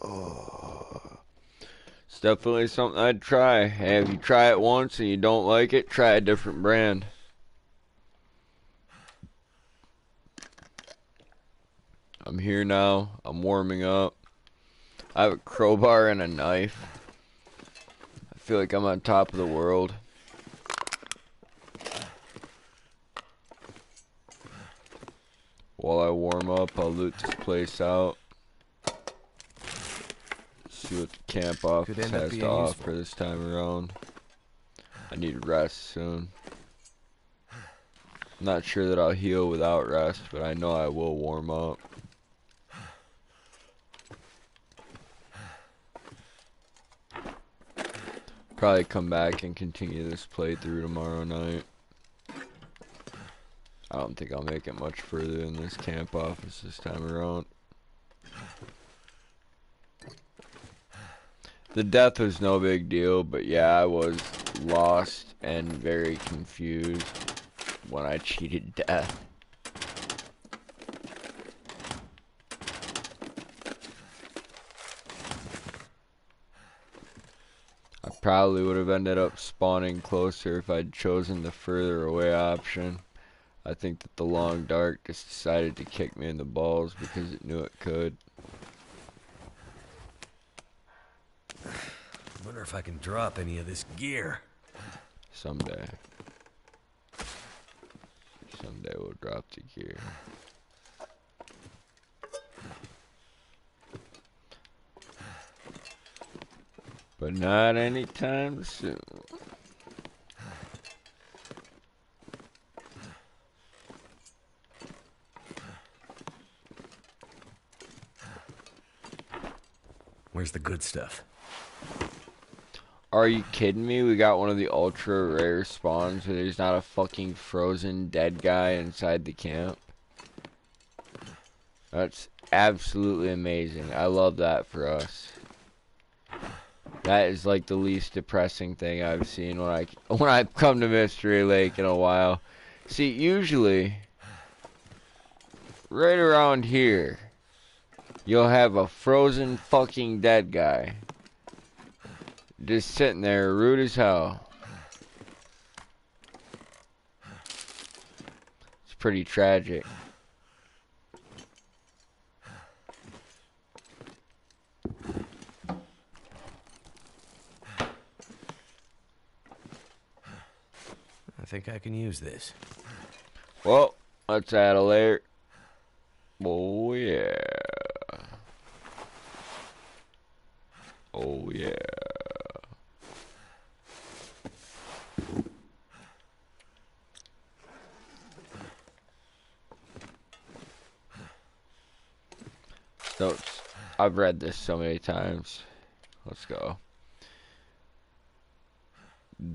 Oh. It's definitely something I'd try. And if you try it once and you don't like it, try a different brand. I'm here now. I'm warming up. I have a crowbar and a knife. I feel like I'm on top of the world. While I warm up, I'll loot this place out. See what the camp office has to offer this time around. I need rest soon. I'm not sure that I'll heal without rest, but I know I will warm up. Probably come back and continue this playthrough tomorrow night. I don't think I'll make it much further in this camp office this time around. The death was no big deal, but yeah, I was lost and very confused when I cheated death. I probably would have ended up spawning closer if I'd chosen the further away option. I think that the long dark just decided to kick me in the balls because it knew it could. Wonder if I can drop any of this gear. Someday. Someday we'll drop the gear. But not anytime soon. Where's the good stuff? Are you kidding me? We got one of the ultra rare spawns where there's not a fucking frozen dead guy inside the camp. That's absolutely amazing. I love that for us. That is like the least depressing thing I've seen when I've come to Mystery Lake in a while. See, usually right around here you'll have a frozen fucking dead guy just sitting there rude as hell. It's pretty tragic. think I can use this. Well, let's add a layer. Oh yeah. Oh yeah. Notes. I've read this so many times. Let's go.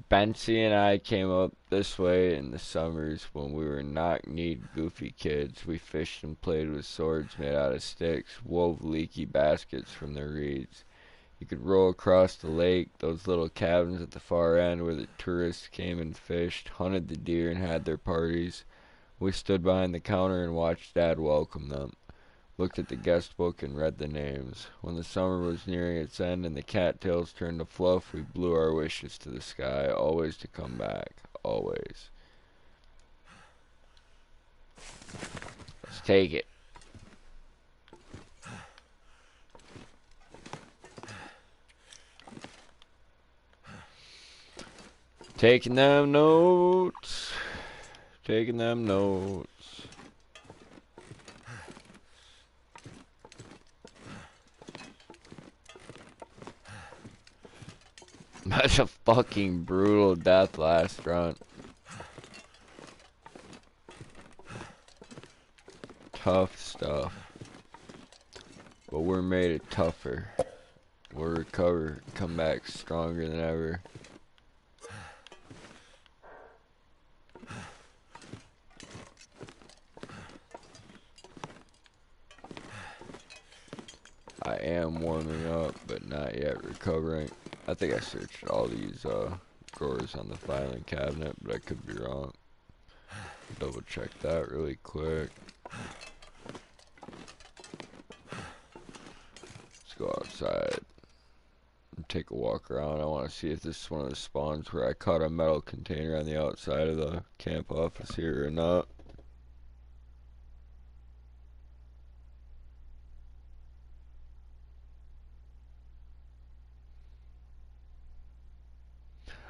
Bency and I came up this way in the summers when we were knock-kneed goofy kids. We fished and played with swords made out of sticks, wove leaky baskets from their reeds. You could row across the lake, those little cabins at the far end where the tourists came and fished, hunted the deer and had their parties. We stood behind the counter and watched Dad welcome them. Looked at the guest book and read the names. When the summer was nearing its end and the cattails turned to fluff, we blew our wishes to the sky, always to come back. Always. Let's take it. Taking them notes. Taking them notes. That's a fucking brutal death last run. Tough stuff. But we're made it tougher. We'll recover, come back stronger than ever. I am warming up, but not yet recovering. I think I searched all these drawers on the filing cabinet, but I could be wrong. Double check that really quick. Let's go outside and take a walk around. I want to see if this is one of the spawns where I caught a metal container on the outside of the camp office here or not.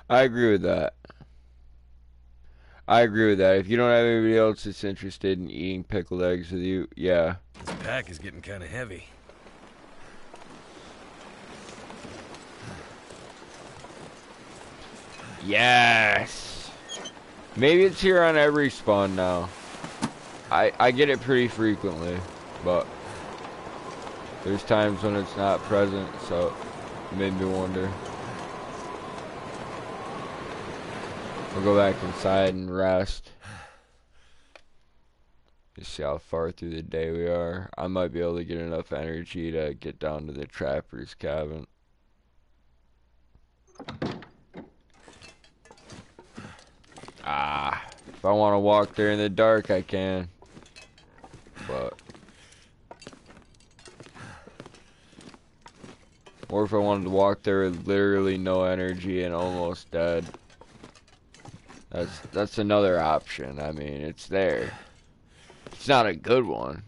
I agree with that. I agree with that. If you don't have anybody else that's interested in eating pickled eggs with you, yeah. This pack is getting kind of heavy. Yes! Maybe it's here on every spawn now. I get it pretty frequently, but there's times when it's not present, so it made me wonder. We'll go back inside and rest. Just see how far through the day we are. I might be able to get enough energy to get down to the trapper's cabin. If I want to walk there in the dark, I can. But or if I wanted to walk there with literally no energy and almost dead. That's another option. I mean, it's there. It's not a good one.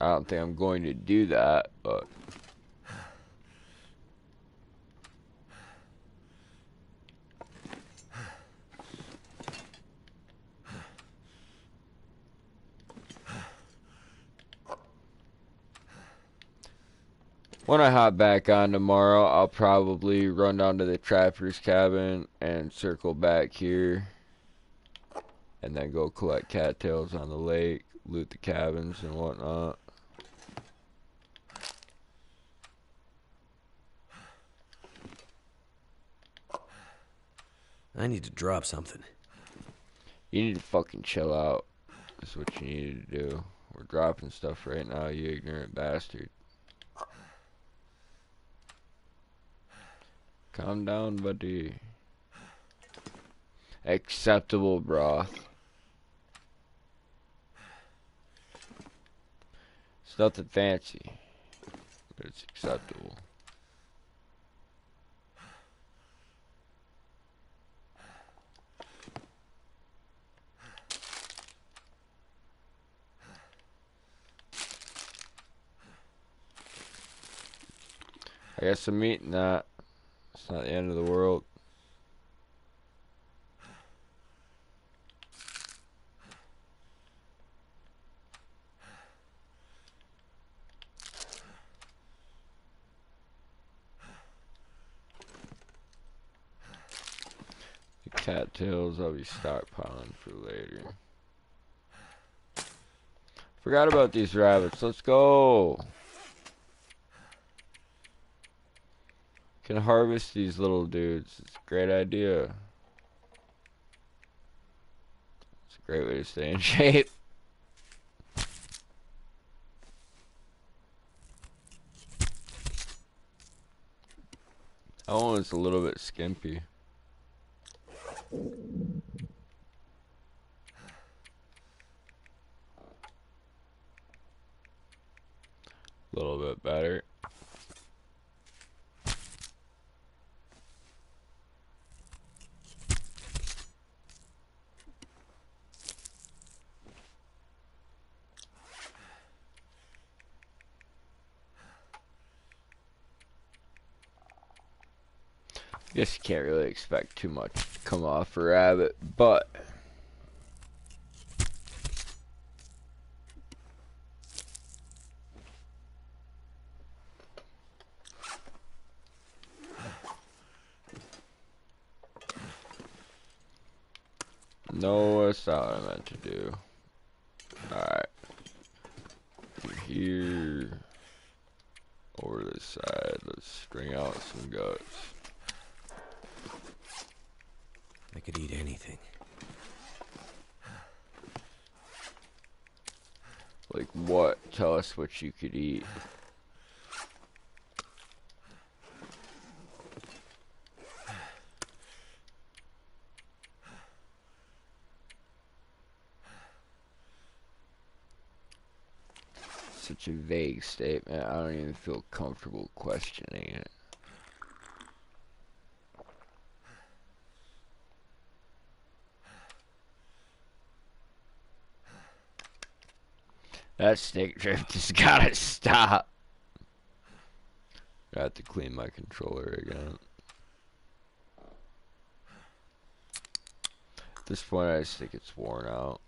I don't think I'm going to do that, but when I hop back on tomorrow, I'll probably run down to the trapper's cabin and circle back here. And then go collect cattails on the lake, loot the cabins and whatnot. I need to drop something. You need to fucking chill out. That's what you need to do. We're dropping stuff right now, you ignorant bastard. Calm down, buddy. Acceptable broth. It's nothing fancy, but it's acceptable. I guess I'm eating that. It's not the end of the world. cattails I'll be stockpiling for later. Forgot about these rabbits. Let's go. Can harvest these little dudes. It's a great idea. It's a great way to stay in shape. That one was a little bit skimpy. A little bit better. Guess you can't really expect too much to come off a rabbit, but no, that's not what I meant to do. Alright. From here over this side, let's string out some guts. I could eat anything. Like what? Tell us what you could eat. Such a vague statement. I don't even feel comfortable questioning it. That stick drift has gotta stop. I have to clean my controller again. At this point, I just think it's worn out.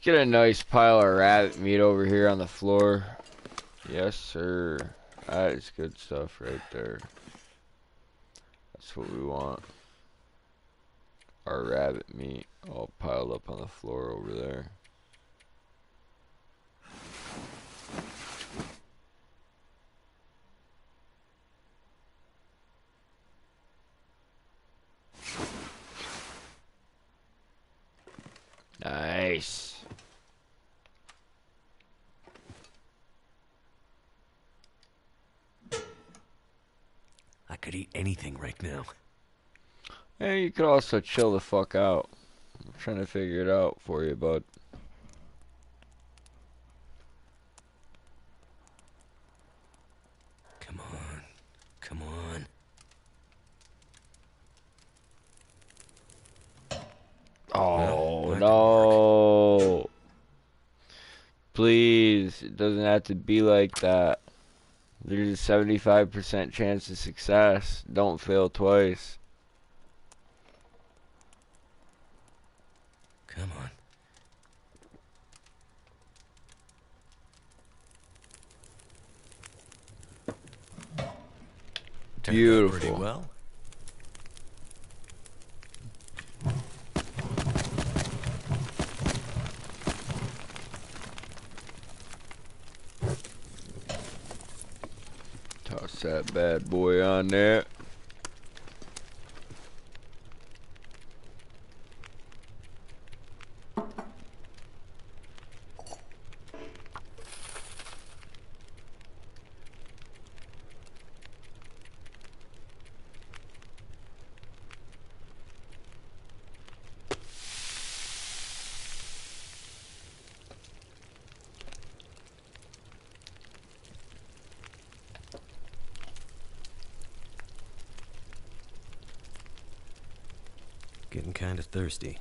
Get a nice pile of rabbit meat over here on the floor. Yes, sir. That is good stuff right there. That's what we want. Our rabbit meat all piled up on the floor over there. Nice. I could eat anything right now. Hey, you could also chill the fuck out. I'm trying to figure it out for you, bud. Come on. Come on. Oh, Well, no. Please, it doesn't have to be like that. There's a 75% chance of success. Don't fail twice. Come on. Beautiful. Pretty well. Toss that bad boy on there. Getting kind of thirsty.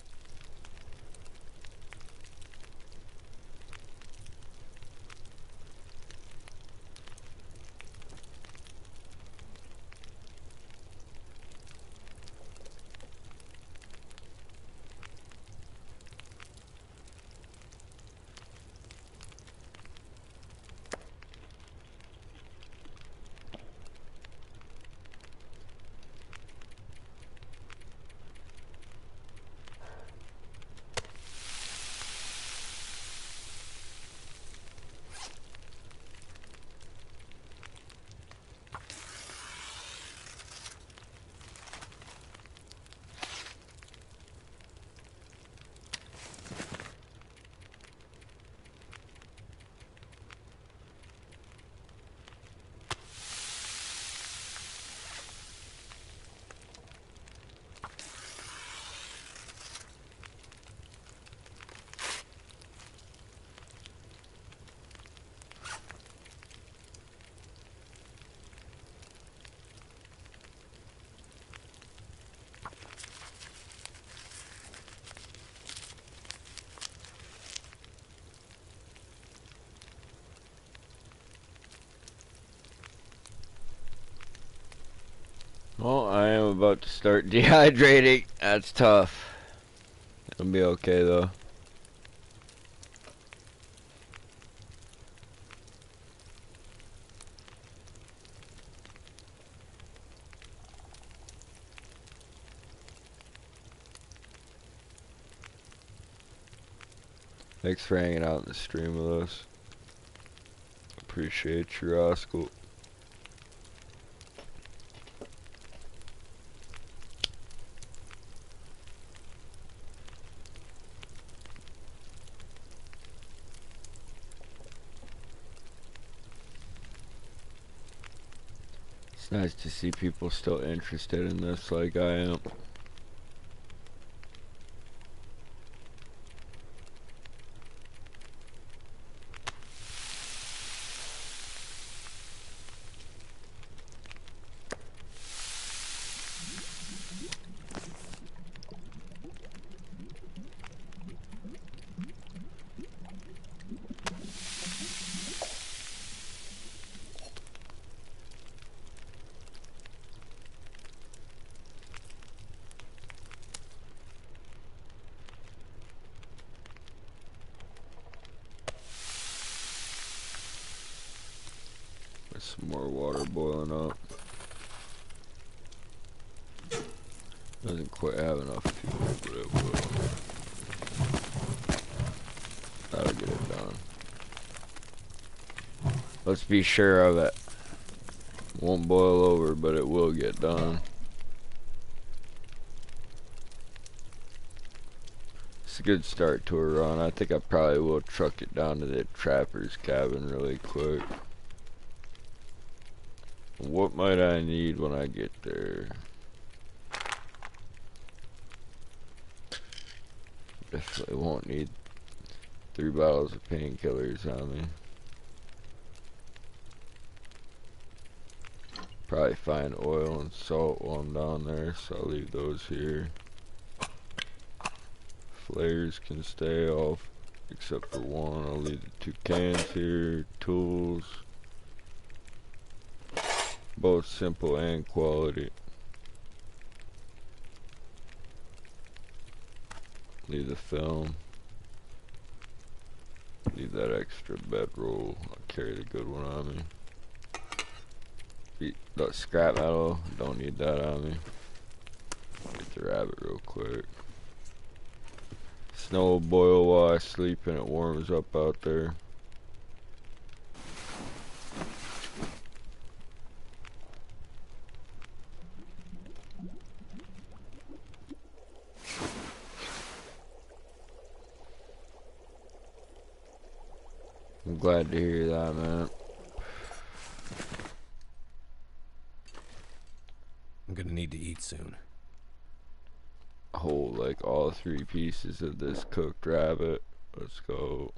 Well, I am about to start dehydrating. That's tough. It'll be okay though. Thanks for hanging out in the stream with us. Appreciate you, Roscoe. It's nice to see people still interested in this like I am. There's some more water boiling up. Doesn't quite have enough fuel, but it will. That'll get it done. Let's be sure of it. Won't boil over, but it will get done. It's a good start to a run. I think I probably will truck it down to the trapper's cabin really quick. What might I need when I get there? Definitely won't need 3 bottles of painkillers on me. Probably find oil and salt while I'm down there, so I'll leave those here. Flares can stay off, except for one. I'll leave the 2 cans here. Tools. Both simple and quality. Leave the film. Leave that extra bedroll. I'll carry the good one on me. That scrap metal, don't need that on me. Get the rabbit real quick. Snow will boil while I sleep and it warms up out there. I'm glad to hear that, man. I'm gonna need to eat soon. Hold like all 3 pieces of this cooked rabbit. Let's go.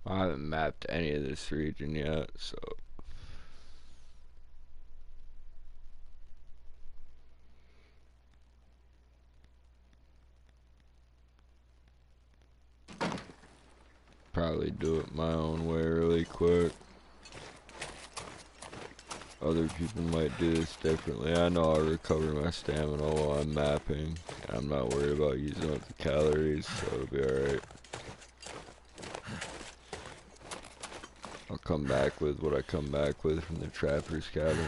I haven't mapped any of this region yet, so probably do it my own way really quick. Other people might do this differently. I know I'll recover my stamina while I'm mapping. I'm not worried about using up the calories, so it'll be alright. I'll come back with what I come back with from the trapper's cabin.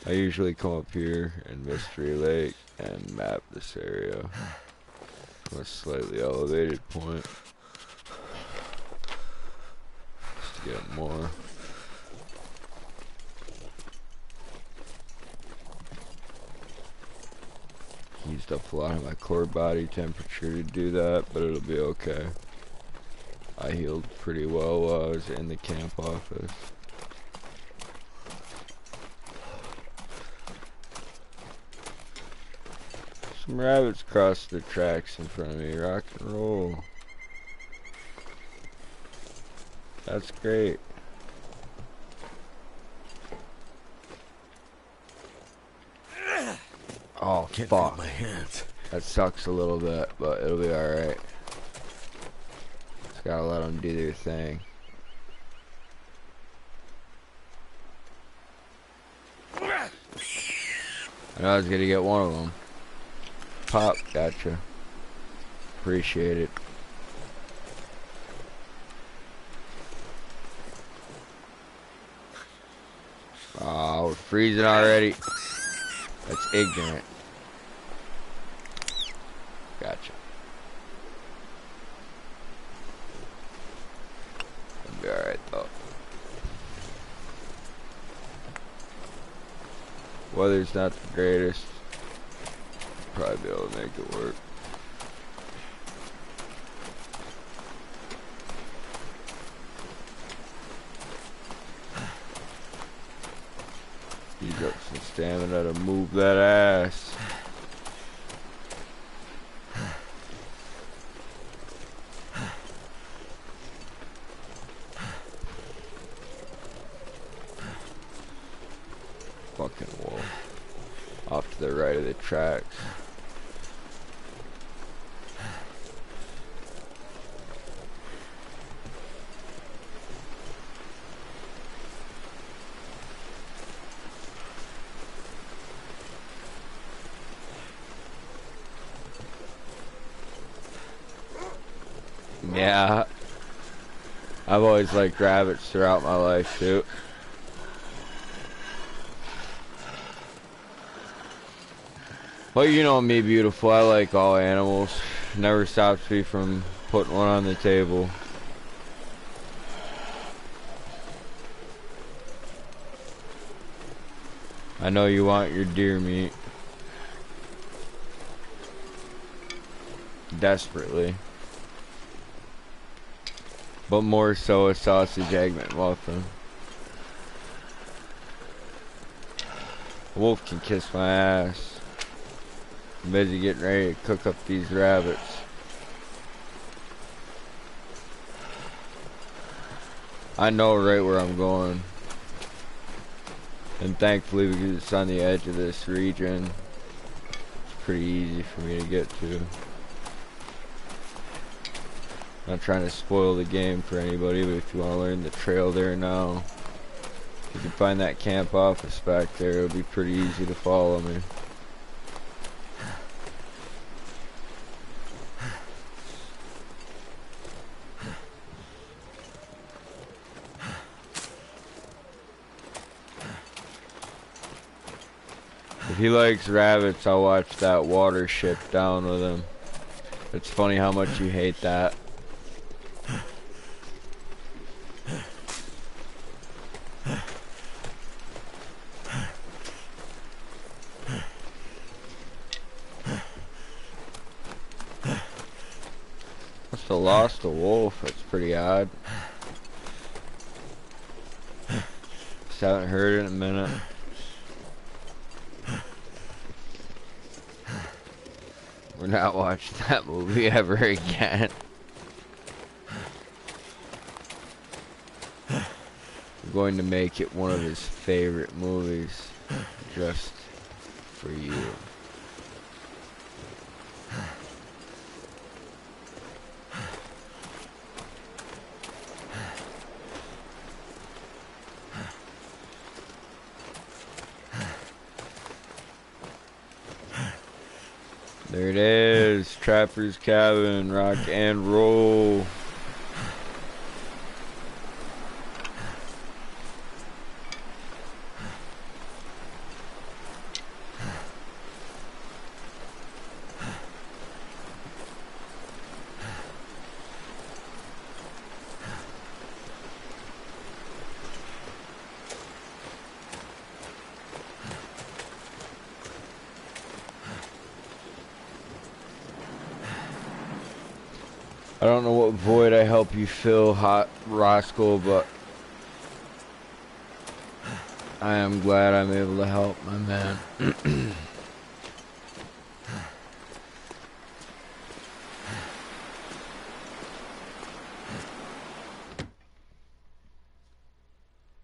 I usually come up here in Mystery Lake and map this area from a slightly elevated point. get more. Used up a lot of my core body temperature to do that, but it'll be okay. I healed pretty well while I was in the camp office. Some rabbits crossed the tracks in front of me. Rock and roll. That's great. Oh, Can't fuck. feel my hands. That sucks a little bit, but it'll be alright. Just gotta let them do their thing. I know I was gonna get one of them. Pop, gotcha. Appreciate it. Oh, we're freezing already. That's ignorant. Gotcha. It'll be alright though. Weather's not the greatest. Probably be able to make it work. Use up some stamina to move that ass. Fucking wolf. Off to the right of the tracks. Yeah, I've always liked rabbits throughout my life too. But you know me, beautiful, I like all animals. Never stops me from putting one on the table. I know you want your deer meat. Desperately. But more so a sausage egg McMuffin. Wolf can kiss my ass. I'm busy getting ready to cook up these rabbits. I know right where I'm going. And thankfully, because it's on the edge of this region, it's pretty easy for me to get to. Not trying to spoil the game for anybody, but if you want to learn the trail there now, you can find that camp office back there. It'll be pretty easy to follow me. If he likes rabbits, I'll watch that water ship down with him. It's funny how much you hate that. Must have lost a wolf. That's pretty odd. Just haven't heard it in a minute. We're not watching that movie ever again. We're going to make it one of his favorite movies, just for you. There it is, Trapper's Cabin, rock and roll. I don't know what void I help you fill, Hot Roscoe, but I am glad I'm able to help, my man.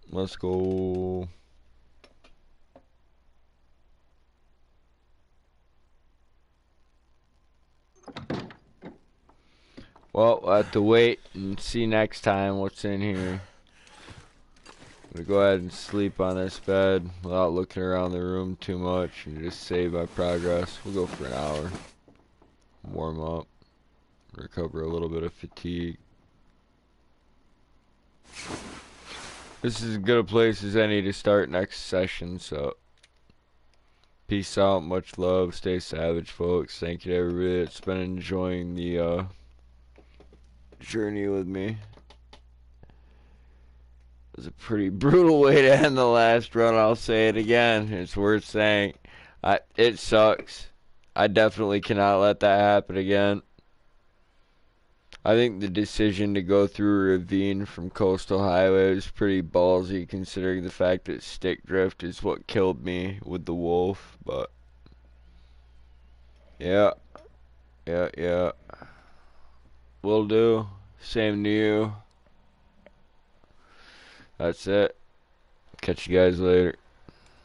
Let's go. Well, we'll have to wait and see next time what's in here. I'm gonna go ahead and sleep on this bed without looking around the room too much and just save my progress. We'll go for an hour. Warm up. Recover a little bit of fatigue. This is as good a place as any to start next session, so peace out, much love, stay savage, folks. Thank you to everybody that's been enjoying the journey with me. It was a pretty brutal way to end the last run, I'll say it again. It's worth saying. It sucks. I definitely cannot let that happen again. I think the decision to go through a ravine from Coastal Highway was pretty ballsy, considering the fact that stick drift is what killed me with the wolf, but yeah, yeah. Will do. Same to you. That's it. Catch you guys later.